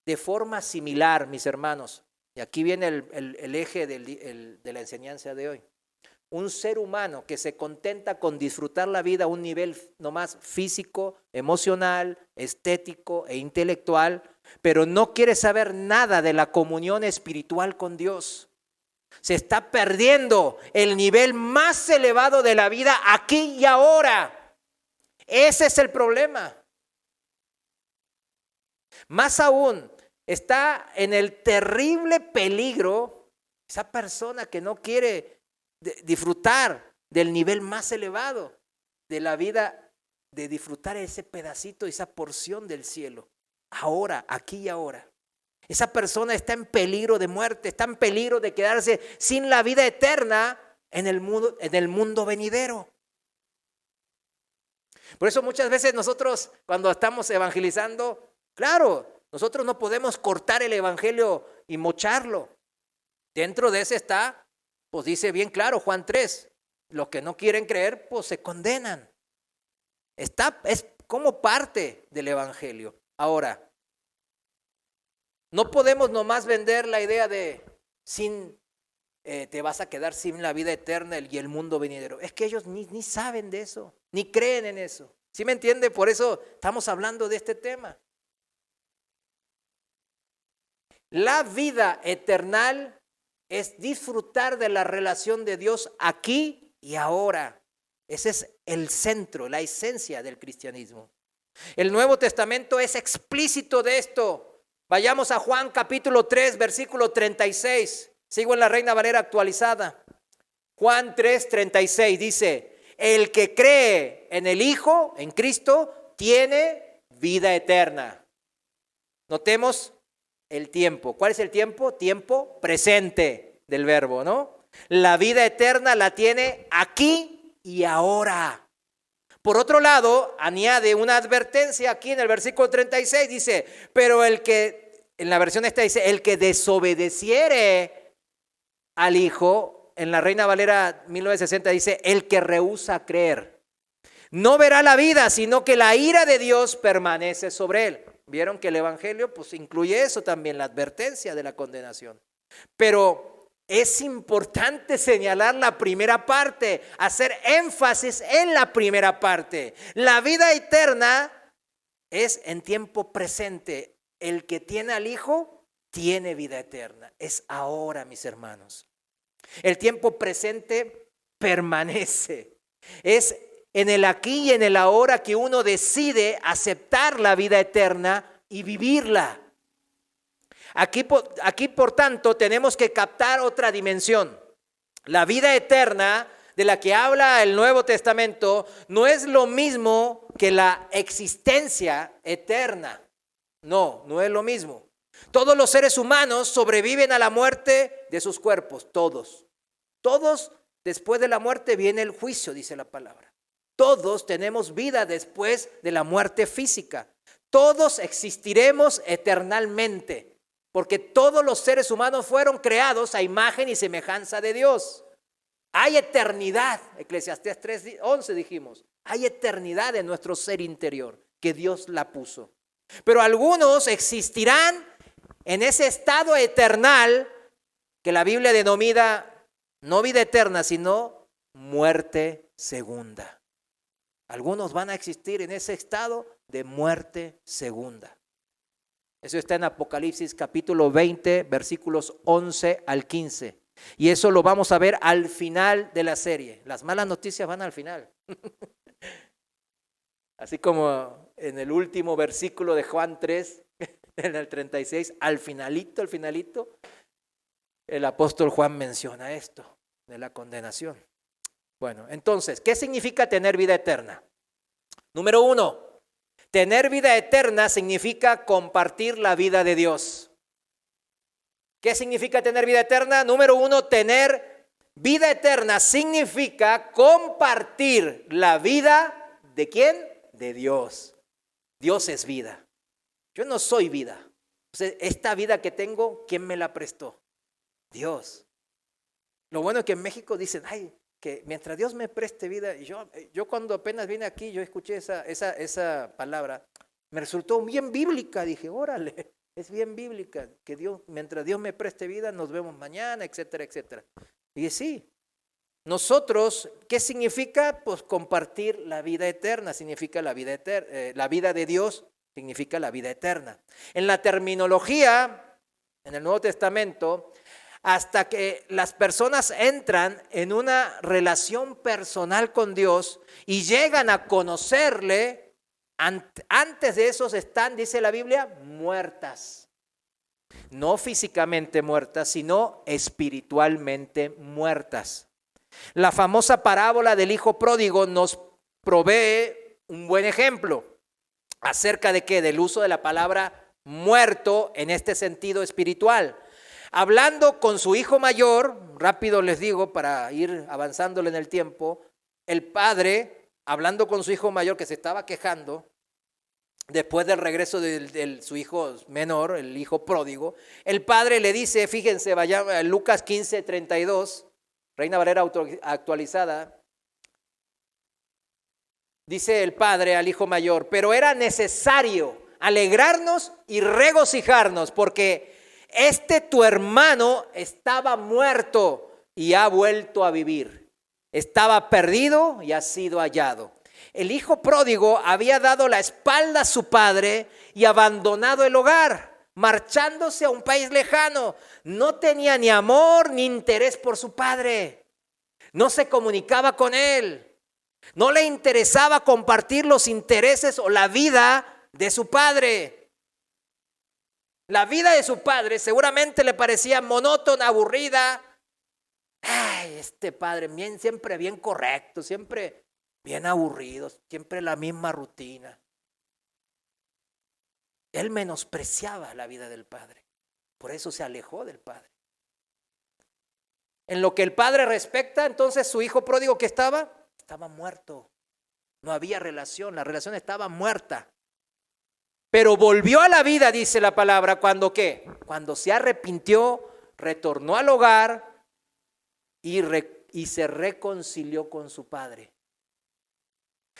De forma similar, mis hermanos, y aquí viene el eje de la enseñanza de hoy. Un ser humano que se contenta con disfrutar la vida a un nivel nomás físico, emocional, estético e intelectual, pero no quiere saber nada de la comunión espiritual con Dios. Se está perdiendo el nivel más elevado de la vida aquí y ahora. Ese es el problema. Más aún, está en el terrible peligro esa persona que no quiere disfrutar del nivel más elevado de la vida, de disfrutar ese pedacito, esa porción del cielo. Ahora, aquí y ahora. Esa persona está en peligro de muerte, está en peligro de quedarse sin la vida eterna en el mundo venidero. Por eso muchas veces nosotros cuando estamos evangelizando, claro, nosotros no podemos cortar el evangelio y mocharlo. Dentro de ese está, pues dice bien claro Juan 3, los que no quieren creer, pues se condenan. Es como parte del evangelio. Ahora, no podemos nomás vender la idea de te vas a quedar sin la vida eterna y el mundo venidero. Es que ellos ni saben de eso, ni creen en eso. ¿Sí me entiende? Por eso estamos hablando de este tema. La vida eterna es disfrutar de la relación de Dios aquí y ahora. Ese es el centro, la esencia del cristianismo. El Nuevo Testamento es explícito de esto. Vayamos a Juan capítulo 3, versículo 36. Sigo en la Reina Valera actualizada. Juan 3, 36 dice, el que cree en el Hijo, en Cristo, tiene vida eterna. Notemos el tiempo. ¿Cuál es el tiempo? Tiempo presente del verbo, ¿no? La vida eterna la tiene aquí y ahora. Por otro lado, añade una advertencia aquí en el versículo 36, dice, pero el que, en la versión esta dice, el que desobedeciere al Hijo, en la Reina Valera 1960 dice, el que rehúsa creer, no verá la vida, sino que la ira de Dios permanece sobre él. Vieron que el Evangelio pues incluye eso también, la advertencia de la condenación. Pero es importante señalar la primera parte, hacer énfasis en la primera parte. La vida eterna es en tiempo presente. El que tiene al Hijo tiene vida eterna. Es ahora, mis hermanos. El tiempo presente permanece. Es en el aquí y en el ahora que uno decide aceptar la vida eterna y vivirla. Aquí, por tanto, tenemos que captar otra dimensión. La vida eterna de la que habla el Nuevo Testamento no es lo mismo que la existencia eterna. No, no es lo mismo. Todos los seres humanos sobreviven a la muerte de sus cuerpos, todos. Todos, después de la muerte viene el juicio, dice la palabra. Todos tenemos vida después de la muerte física. Todos existiremos eternamente. Porque todos los seres humanos fueron creados a imagen y semejanza de Dios. Hay eternidad, Eclesiastés 3:11 dijimos. Hay eternidad en nuestro ser interior, que Dios la puso. Pero algunos existirán en ese estado eternal que la Biblia denomina no vida eterna, sino muerte segunda. Algunos van a existir en ese estado de muerte segunda. Eso está en Apocalipsis capítulo 20, versículos 11 al 15. Y eso lo vamos a ver al final de la serie. Las malas noticias van al final. Así como en el último versículo de Juan 3, en el 36, al finalito, el apóstol Juan menciona esto de la condenación. Bueno, entonces, ¿qué significa tener vida eterna? Número 1. Tener vida eterna significa compartir la vida de Dios. ¿Qué significa tener vida eterna? Número 1, tener vida eterna significa compartir la vida ¿de quién? De Dios. Dios es vida. Yo no soy vida. O sea, esta vida que tengo, ¿quién me la prestó? Dios. Lo bueno es que en México dicen, ay, que mientras Dios me preste vida, y yo cuando apenas vine aquí, yo escuché esa palabra, me resultó bien bíblica, dije, órale, es bien bíblica, que Dios, mientras Dios me preste vida, nos vemos mañana, etcétera, etcétera. Y sí, nosotros, ¿qué significa? Pues compartir la vida eterna, significa la vida eterna, la vida de Dios significa la vida eterna. En la terminología, en el Nuevo Testamento, hasta que las personas entran en una relación personal con Dios y llegan a conocerle, antes de eso están, dice la Biblia, muertas. No físicamente muertas, sino espiritualmente muertas. La famosa parábola del hijo pródigo nos provee un buen ejemplo. ¿Acerca de qué? Del uso de la palabra muerto en este sentido espiritual. Hablando con su hijo mayor, rápido les digo para ir avanzándole en el tiempo, el padre, hablando con su hijo mayor que se estaba quejando, después del regreso de su hijo menor, el hijo pródigo, el padre le dice, fíjense, vaya Lucas 15:32, Reina Valera actualizada, dice el padre al hijo mayor, pero era necesario alegrarnos y regocijarnos porque tu hermano estaba muerto y ha vuelto a vivir. Estaba perdido y ha sido hallado. El hijo pródigo había dado la espalda a su padre y abandonado el hogar, marchándose a un país lejano. No tenía ni amor ni interés por su padre. No se comunicaba con él. No le interesaba compartir los intereses o la vida de su padre. La vida de su padre seguramente le parecía monótona, aburrida. Ay, este padre siempre bien correcto, siempre bien aburrido, siempre la misma rutina. Él menospreciaba la vida del padre. Por eso se alejó del Padre. En lo que el Padre respecta, entonces su hijo pródigo que estaba muerto. No había relación, la relación estaba muerta. Pero volvió a la vida, dice la palabra, ¿cuándo qué? Cuando se arrepintió, retornó al hogar y se reconcilió con su Padre.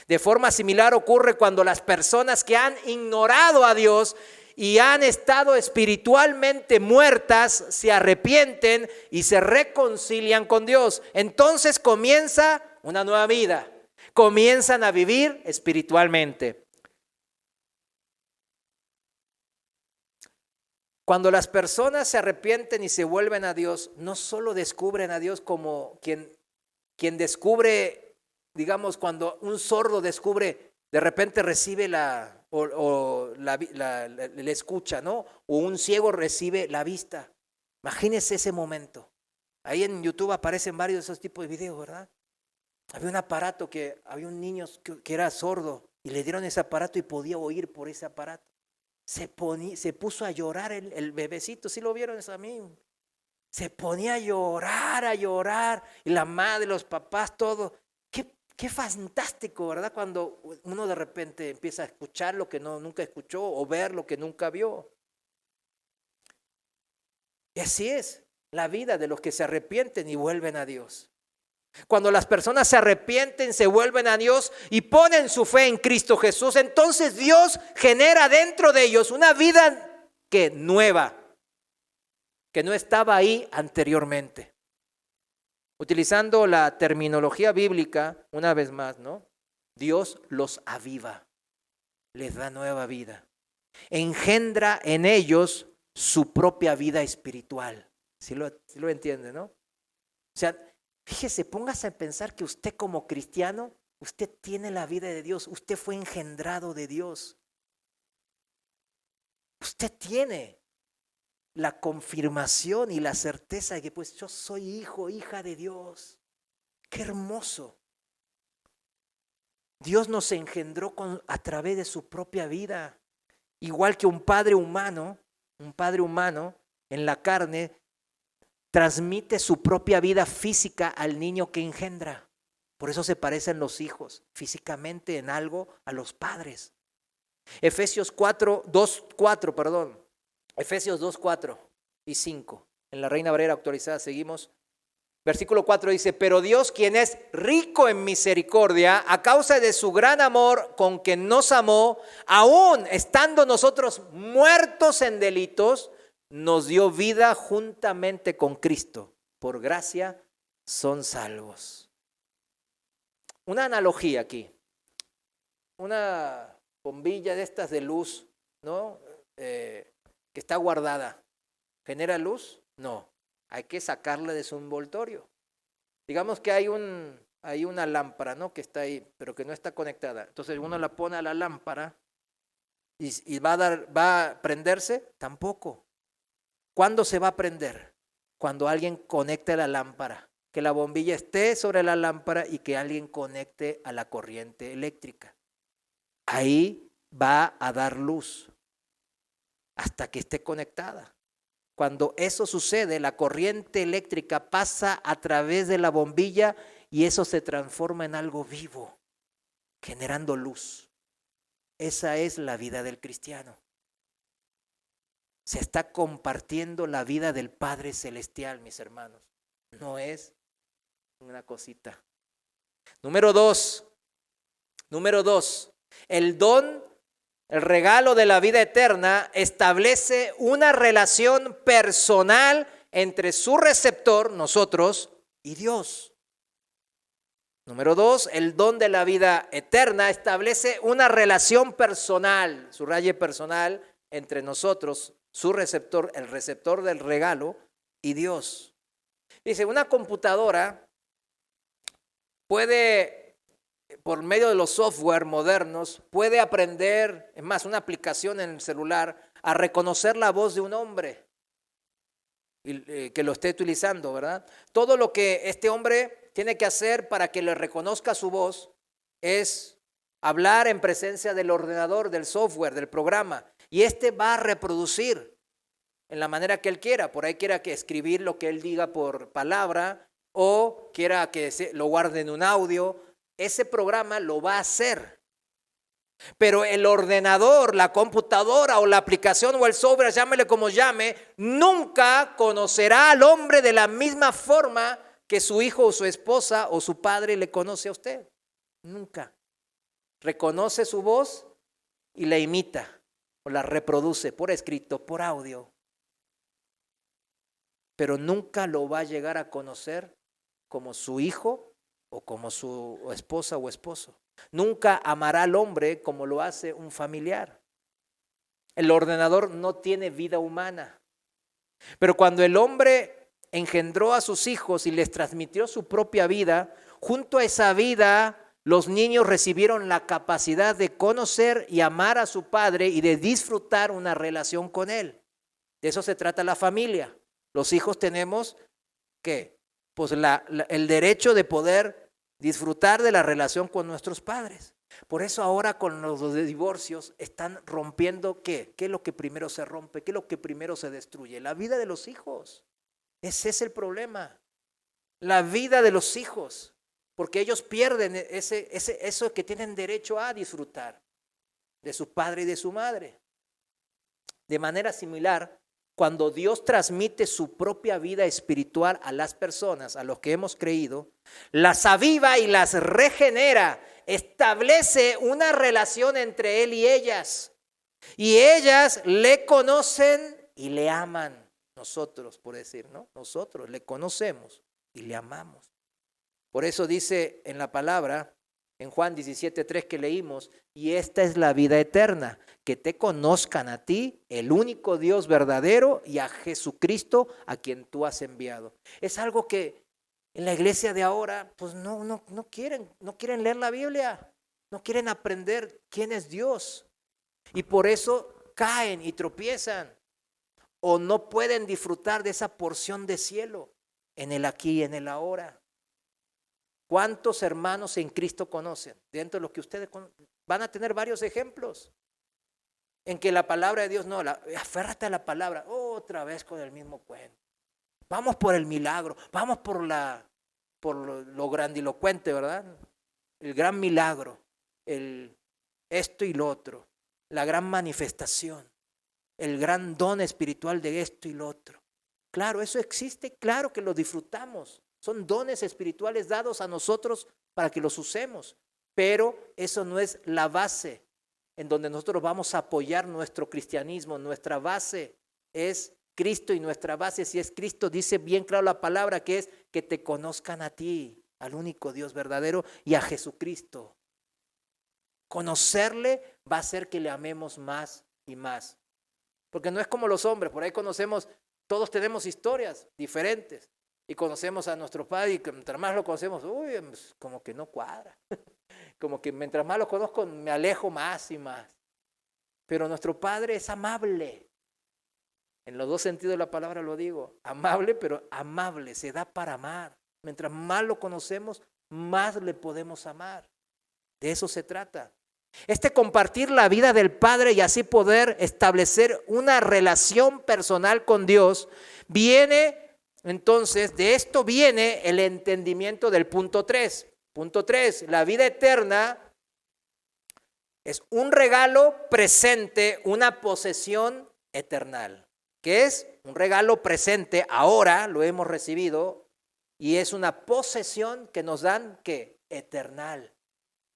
De forma similar ocurre cuando las personas que han ignorado a Dios y han estado espiritualmente muertas se arrepienten y se reconcilian con Dios. Entonces comienza una nueva vida. Comienzan a vivir espiritualmente. Cuando las personas se arrepienten y se vuelven a Dios, no solo descubren a Dios como quien descubre, digamos, cuando un sordo descubre, de repente recibe le escucha, ¿no? O un ciego recibe la vista. Imagínense ese momento. Ahí en YouTube aparecen varios de esos tipos de videos, ¿verdad? Había un aparato había un niño que era sordo y le dieron ese aparato y podía oír por ese aparato. Se puso a llorar el bebecito, ¿sí lo vieron eso a mí? Se ponía a llorar, y la madre, los papás, todo. Qué fantástico, ¿verdad? Cuando uno de repente empieza a escuchar lo que nunca escuchó o ver lo que nunca vio. Y así es la vida de los que se arrepienten y vuelven a Dios. Cuando las personas se arrepienten, se vuelven a Dios y ponen su fe en Cristo Jesús, entonces Dios genera dentro de ellos una vida nueva, que no estaba ahí anteriormente. Utilizando la terminología bíblica, una vez más, ¿no? Dios los aviva, les da nueva vida. Engendra en ellos su propia vida espiritual. ¿Sí lo entiende, no? O sea, fíjese, póngase a pensar que usted como cristiano, usted tiene la vida de Dios, usted fue engendrado de Dios. Usted tiene la confirmación y la certeza de que pues yo soy hijo, hija de Dios. ¡Qué hermoso! Dios nos engendró a través de su propia vida. Igual que un padre humano en la carne transmite su propia vida física al niño que engendra. Por eso se parecen los hijos físicamente en algo a los padres. Efesios 2:4 y 5. En la Reina Valera actualizada seguimos. Versículo 4 dice: pero Dios, quien es rico en misericordia, a causa de su gran amor con que nos amó, aún estando nosotros muertos en delitos, nos dio vida juntamente con Cristo. Por gracia son salvos. Una analogía aquí. Una bombilla de estas de luz, ¿no? Que está guardada. ¿Genera luz? No. Hay que sacarla de su envoltorio. Digamos que hay una lámpara, ¿no? Que está ahí, pero que no está conectada. Entonces uno la pone a la lámpara y va a prenderse. Tampoco. ¿Cuándo se va a prender? Cuando alguien conecte la lámpara. Que la bombilla esté sobre la lámpara y que alguien conecte a la corriente eléctrica. Ahí va a dar luz hasta que esté conectada. Cuando eso sucede, la corriente eléctrica pasa a través de la bombilla y eso se transforma en algo vivo, generando luz. Esa es la vida del cristiano. Se está compartiendo la vida del Padre Celestial, mis hermanos. No es una cosita. Número dos, el regalo de la vida eterna establece una relación personal entre su receptor, nosotros, y Dios. Número 2, el don de la vida eterna establece una relación personal, subraye personal, entre nosotros, su receptor, el receptor del regalo, y Dios. Dice, una computadora puede, por medio de los software modernos, puede aprender, es más, una aplicación en el celular, a reconocer la voz de un hombre que lo esté utilizando, ¿verdad? Todo lo que este hombre tiene que hacer para que le reconozca su voz es hablar en presencia del ordenador, del software, del programa, y este va a reproducir en la manera que Él quiera. Por ahí quiera que escribir lo que Él diga por palabra o quiera que lo guarde en un audio. Ese programa lo va a hacer. Pero el ordenador, la computadora o la aplicación o el software, llámele como llame, nunca conocerá al hombre de la misma forma que su hijo o su esposa o su padre le conoce a usted. Nunca. Reconoce su voz y la imita o la reproduce por escrito, por audio. Pero nunca lo va a llegar a conocer como su hijo o como su esposa o esposo. Nunca amará al hombre como lo hace un familiar. El ordenador no tiene vida humana. Pero cuando el hombre engendró a sus hijos y les transmitió su propia vida, junto a esa vida los niños recibieron la capacidad de conocer y amar a su padre y de disfrutar una relación con él. De eso se trata la familia. Los hijos tenemos, ¿qué? Pues el derecho de poder disfrutar de la relación con nuestros padres. Por eso ahora con los divorcios están rompiendo ¿qué? ¿Qué es lo que primero se rompe? ¿Qué es lo que primero se destruye? La vida de los hijos. Ese es el problema. La vida de los hijos. Porque ellos pierden eso que tienen derecho a disfrutar de su padre y de su madre. De manera similar, cuando Dios transmite su propia vida espiritual a las personas, a los que hemos creído, las aviva y las regenera, establece una relación entre Él y ellas. Y ellas le conocen y le aman. Nosotros, por decir, ¿no? Nosotros le conocemos y le amamos. Por eso dice en la palabra, en Juan 17:3 que leímos, y esta es la vida eterna, que te conozcan a ti, el único Dios verdadero, y a Jesucristo a quien tú has enviado. Es algo que en la iglesia de ahora pues no quieren leer la Biblia, no quieren aprender quién es Dios. Y por eso caen y tropiezan o no pueden disfrutar de esa porción de cielo en el aquí y en el ahora. ¿Cuántos hermanos en Cristo conocen? Dentro de los que ustedes van a tener varios ejemplos en que la palabra de Dios aférrate a la palabra, otra vez con el mismo cuento. Vamos por el milagro, vamos por lo grandilocuente, ¿verdad? El gran milagro, esto y lo otro, la gran manifestación, el gran don espiritual de esto y lo otro. Claro, eso existe, claro que lo disfrutamos. Son dones espirituales dados a nosotros para que los usemos, pero eso no es la base en donde nosotros vamos a apoyar nuestro cristianismo. Nuestra base es Cristo y nuestra base, si es Cristo, dice bien claro la palabra, que es que te conozcan a ti, al único Dios verdadero, y a Jesucristo. Conocerle va a hacer que le amemos más y más. Porque no es como los hombres, por ahí conocemos, todos tenemos historias diferentes. Y conocemos a nuestro padre y mientras más lo conocemos, pues, como que no cuadra. Como que mientras más lo conozco me alejo más y más. Pero nuestro Padre es amable. En los dos sentidos de la palabra lo digo. Amable, pero amable, se da para amar. Mientras más lo conocemos, más le podemos amar. De eso se trata. Compartir la vida del Padre y así poder establecer una relación personal con Dios viene. Entonces, de esto viene el entendimiento del punto 3. Punto 3, la vida eterna es un regalo presente, una posesión eternal. ¿Qué es? Un regalo presente, ahora lo hemos recibido, y es una posesión que nos dan, ¿qué? Eternal.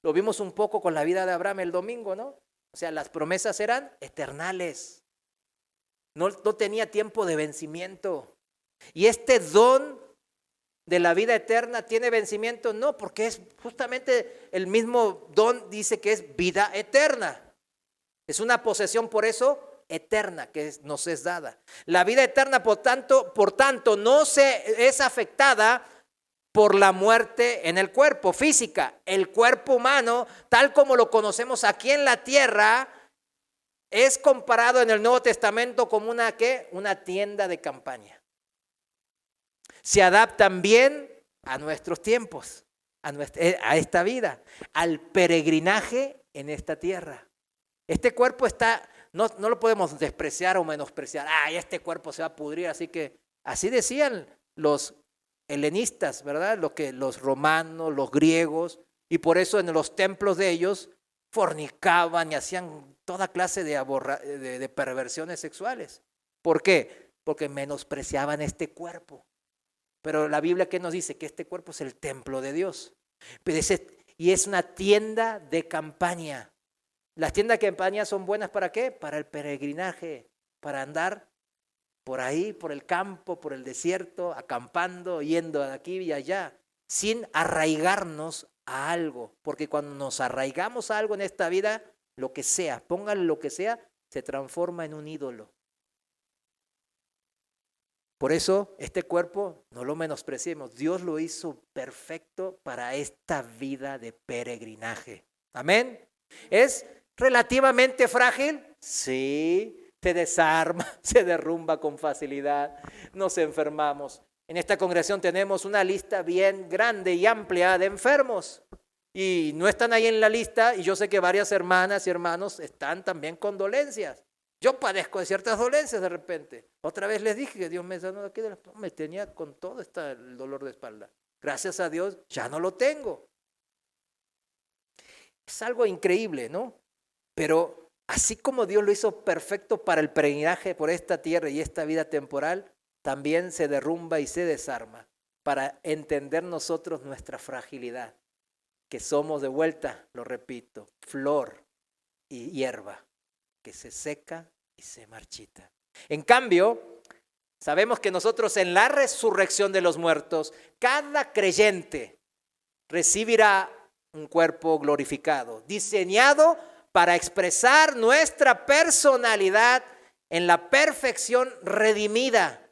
Lo vimos un poco con la vida de Abraham el domingo, ¿no? O sea, las promesas eran eternales. No tenía tiempo de vencimiento. Y este don de la vida eterna tiene vencimiento, no, porque es justamente el mismo don, dice que es vida eterna. Es una posesión por eso eterna que nos es dada. La vida eterna, por tanto, no es afectada por la muerte en el cuerpo física. El cuerpo humano, tal como lo conocemos aquí en la tierra, es comparado en el Nuevo Testamento como una tienda de campaña. Se adaptan bien a nuestros tiempos, a esta vida, al peregrinaje en esta tierra. Este cuerpo no lo podemos despreciar o menospreciar. Ay, este cuerpo se va a pudrir, así decían los helenistas, ¿verdad? Los romanos, los griegos, y por eso en los templos de ellos fornicaban y hacían toda clase de perversiones sexuales. ¿Por qué? Porque menospreciaban este cuerpo. Pero la Biblia, ¿qué nos dice? Que este cuerpo es el templo de Dios. Y es una tienda de campaña. Las tiendas de campaña son buenas ¿para qué? Para el peregrinaje, para andar por ahí, por el campo, por el desierto, acampando, yendo de aquí y allá, sin arraigarnos a algo. Porque cuando nos arraigamos a algo en esta vida, lo que sea, póngale lo que sea, se transforma en un ídolo. Por eso este cuerpo no lo menospreciemos. Dios lo hizo perfecto para esta vida de peregrinaje. Amén. ¿Es relativamente frágil? Sí. Se desarma, se derrumba con facilidad. Nos enfermamos. En esta congregación tenemos una lista bien grande y amplia de enfermos. Y no están ahí en la lista. Y yo sé que varias hermanas y hermanos están también con dolencias. Yo padezco de ciertas dolencias de repente. Otra vez les dije que Dios me sanó de aquí, me tenía con todo el dolor de espalda. Gracias a Dios ya no lo tengo. Es algo increíble, ¿no? Pero así como Dios lo hizo perfecto para el peregrinaje por esta tierra y esta vida temporal, también se derrumba y se desarma para entender nosotros nuestra fragilidad, que somos de vuelta, lo repito, flor y hierba, que se seca y se marchita. En cambio, sabemos que nosotros en la resurrección de los muertos, cada creyente recibirá un cuerpo glorificado, diseñado para expresar nuestra personalidad en la perfección redimida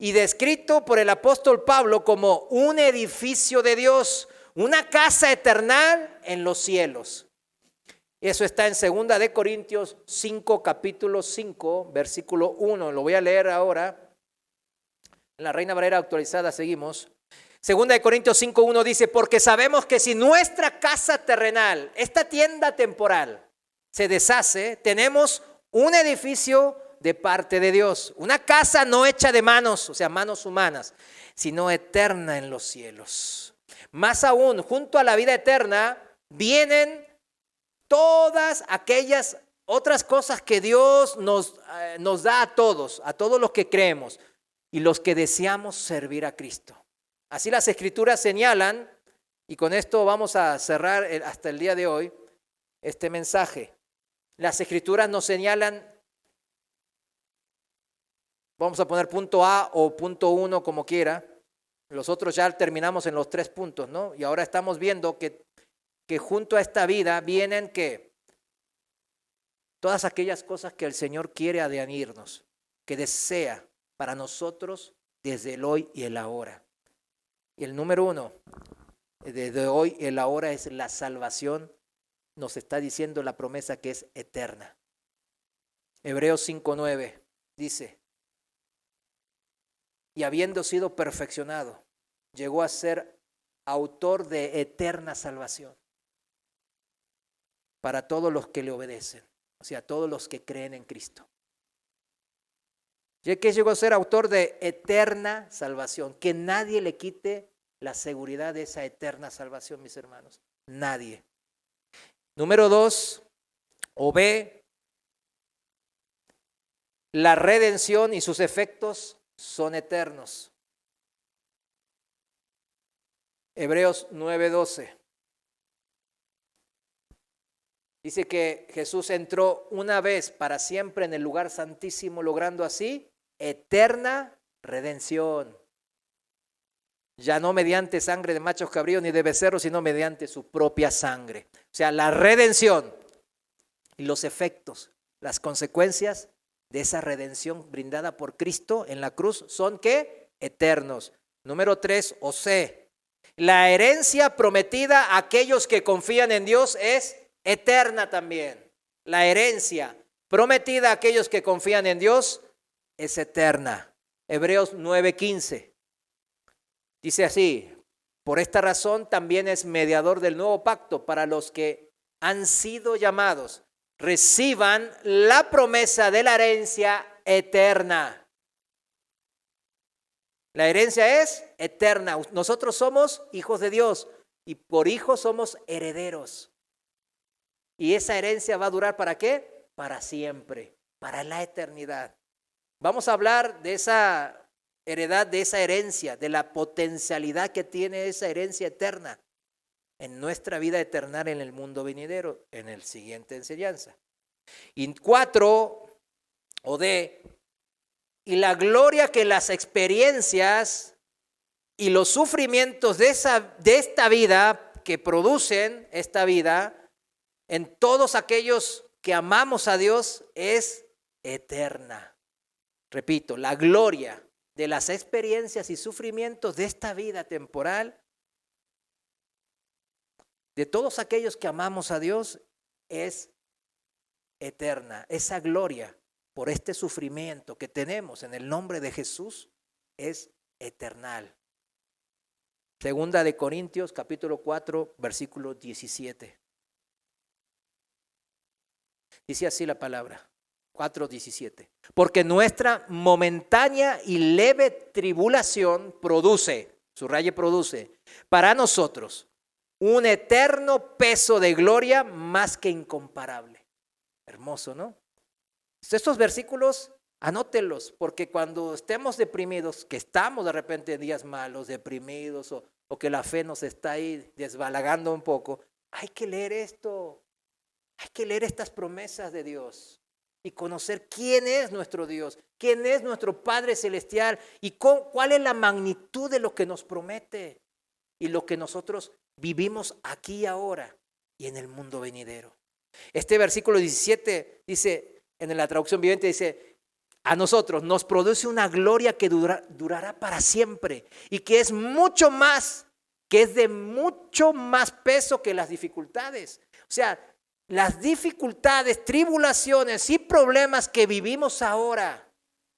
y descrito por el apóstol Pablo como un edificio de Dios, una casa eterna en los cielos. Eso está en 2 de Corintios 5, capítulo 5, versículo 1. Lo voy a leer ahora. En la Reina Valera actualizada seguimos. 2 de Corintios 5:1 dice, porque sabemos que si nuestra casa terrenal, esta tienda temporal, se deshace, tenemos un edificio de parte de Dios, una casa no hecha de manos, o sea, manos humanas, sino eterna en los cielos. Más aún, junto a la vida eterna, vienen todas aquellas otras cosas que Dios nos da a todos los que creemos y los que deseamos servir a Cristo. Así las Escrituras señalan, y con esto vamos a cerrar hasta el día de hoy este mensaje. Las Escrituras nos señalan, vamos a poner punto A o punto 1 como quiera. Los otros ya terminamos en los 3 puntos, ¿no? Y ahora estamos viendo que junto a esta vida vienen que todas aquellas cosas que el Señor quiere adherirnos, que desea para nosotros desde el hoy y el ahora. Y el número 1, desde hoy y el ahora, es la salvación. Nos está diciendo la promesa que es eterna. Hebreos 5:9 dice, y habiendo sido perfeccionado, llegó a ser autor de eterna salvación para todos los que le obedecen, o sea, todos los que creen en Cristo. Ya que llegó a ser autor de eterna salvación, que nadie le quite la seguridad de esa eterna salvación, mis hermanos. Nadie. Número 2, o B, la redención y sus efectos son eternos. Hebreos 9:12. Dice que Jesús entró una vez para siempre en el lugar santísimo, logrando así eterna redención. Ya no mediante sangre de machos cabríos ni de becerros, sino mediante su propia sangre. O sea, la redención y los efectos, las consecuencias de esa redención brindada por Cristo en la cruz son ¿qué? Eternos. Número 3, o C. La herencia prometida a aquellos que confían en Dios es eterna también. La herencia prometida a aquellos que confían en Dios es eterna. Hebreos 9:15. Dice así, por esta razón también es mediador del nuevo pacto para los que han sido llamados, reciban la promesa de la herencia eterna. La herencia es eterna. Nosotros somos hijos de Dios y por hijos somos herederos. Y esa herencia va a durar ¿para qué? Para siempre, para la eternidad. Vamos a hablar de esa heredad, de esa herencia, de la potencialidad que tiene esa herencia eterna en nuestra vida eterna en el mundo venidero, en el siguiente enseñanza. Y 4, o D, y la gloria que las experiencias y los sufrimientos de esta vida que producen esta vida en todos aquellos que amamos a Dios es eterna. Repito, la gloria de las experiencias y sufrimientos de esta vida temporal, de todos aquellos que amamos a Dios, es eterna. Esa gloria por este sufrimiento que tenemos en el nombre de Jesús es eternal. Segunda de Corintios, capítulo 4, versículo 17. Dice así la palabra. 4:17. Porque nuestra momentánea y leve tribulación produce, subraye produce, para nosotros un eterno peso de gloria más que incomparable. Hermoso, ¿no? Estos versículos, anótenlos, porque cuando estemos deprimidos, que estamos de repente en días malos, deprimidos, o que la fe nos está ahí desbalagando un poco, hay que leer esto, hay que leer estas promesas de Dios. Y conocer quién es nuestro Dios, quién es nuestro Padre Celestial y cuál es la magnitud de lo que nos promete y lo que nosotros vivimos aquí y ahora y en el mundo venidero. Este versículo 17 dice, en la traducción viviente dice, a nosotros nos produce una gloria que durará para siempre y que es mucho más, que es de mucho más peso que las dificultades. O sea, las dificultades, tribulaciones y problemas que vivimos ahora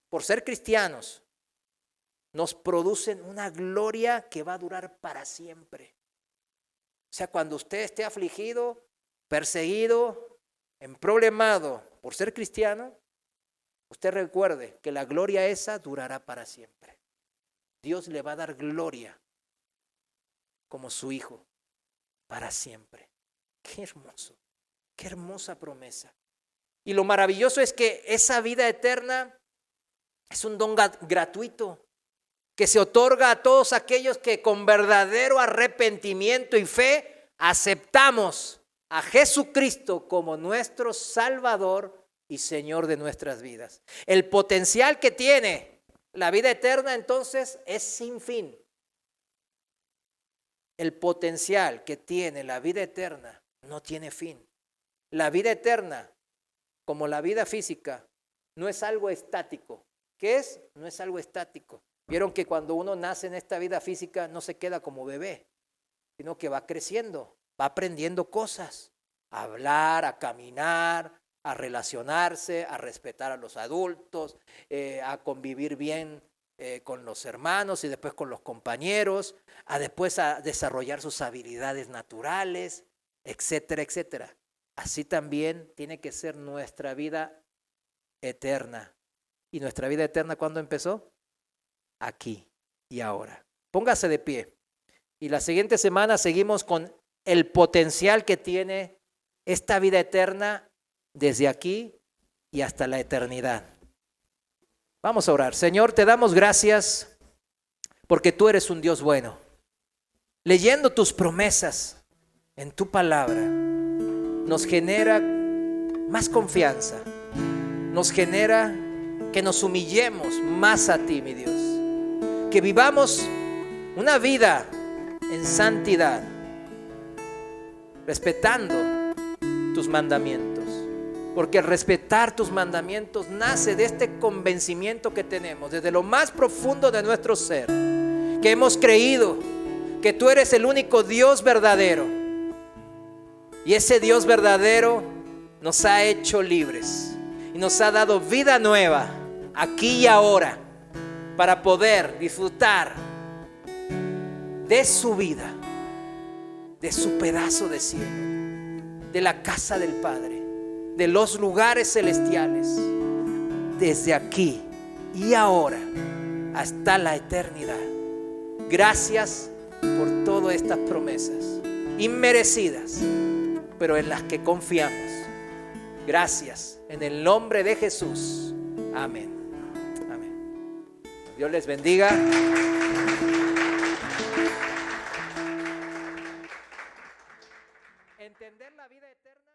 por ser cristianos nos producen una gloria que va a durar para siempre. O sea, cuando usted esté afligido, perseguido, emproblemado por ser cristiano, usted recuerde que la gloria esa durará para siempre. Dios le va a dar gloria como su hijo para siempre. Qué hermoso. Qué hermosa promesa. Y lo maravilloso es que esa vida eterna es un don gratuito que se otorga a todos aquellos que con verdadero arrepentimiento y fe aceptamos a Jesucristo como nuestro Salvador y Señor de nuestras vidas. El potencial que tiene la vida eterna entonces es sin fin. El potencial que tiene la vida eterna no tiene fin. La vida eterna, como la vida física, no es algo estático. ¿Qué es? No es algo estático. Vieron que cuando uno nace en esta vida física no se queda como bebé, sino que va creciendo, va aprendiendo cosas, a hablar, a caminar, a relacionarse, a respetar a los adultos, a convivir bien con los hermanos y después con los compañeros, después a desarrollar sus habilidades naturales, etcétera, etcétera. Así también tiene que ser nuestra vida eterna. ¿Y nuestra vida eterna cuándo empezó? Aquí y ahora. Póngase de pie. Y la siguiente semana seguimos con el potencial que tiene esta vida eterna desde aquí y hasta la eternidad. Vamos a orar. Señor, te damos gracias porque tú eres un Dios bueno. Leyendo tus promesas en tu palabra nos genera más confianza, nos genera que nos humillemos más a ti, mi Dios, que vivamos una vida en santidad, respetando tus mandamientos, porque el respetar tus mandamientos nace de este convencimiento que tenemos desde lo más profundo de nuestro ser, que hemos creído que tú eres el único Dios verdadero. Y ese Dios verdadero nos ha hecho libres y nos ha dado vida nueva aquí y ahora para poder disfrutar de su vida, de su pedazo de cielo, de la casa del Padre. de los lugares celestiales, desde aquí y ahora hasta la eternidad. Gracias por todas estas promesas inmerecidas, pero en las que confiamos. Gracias en el nombre de Jesús. Amén. Amén. Dios les bendiga. Entender la vida eterna.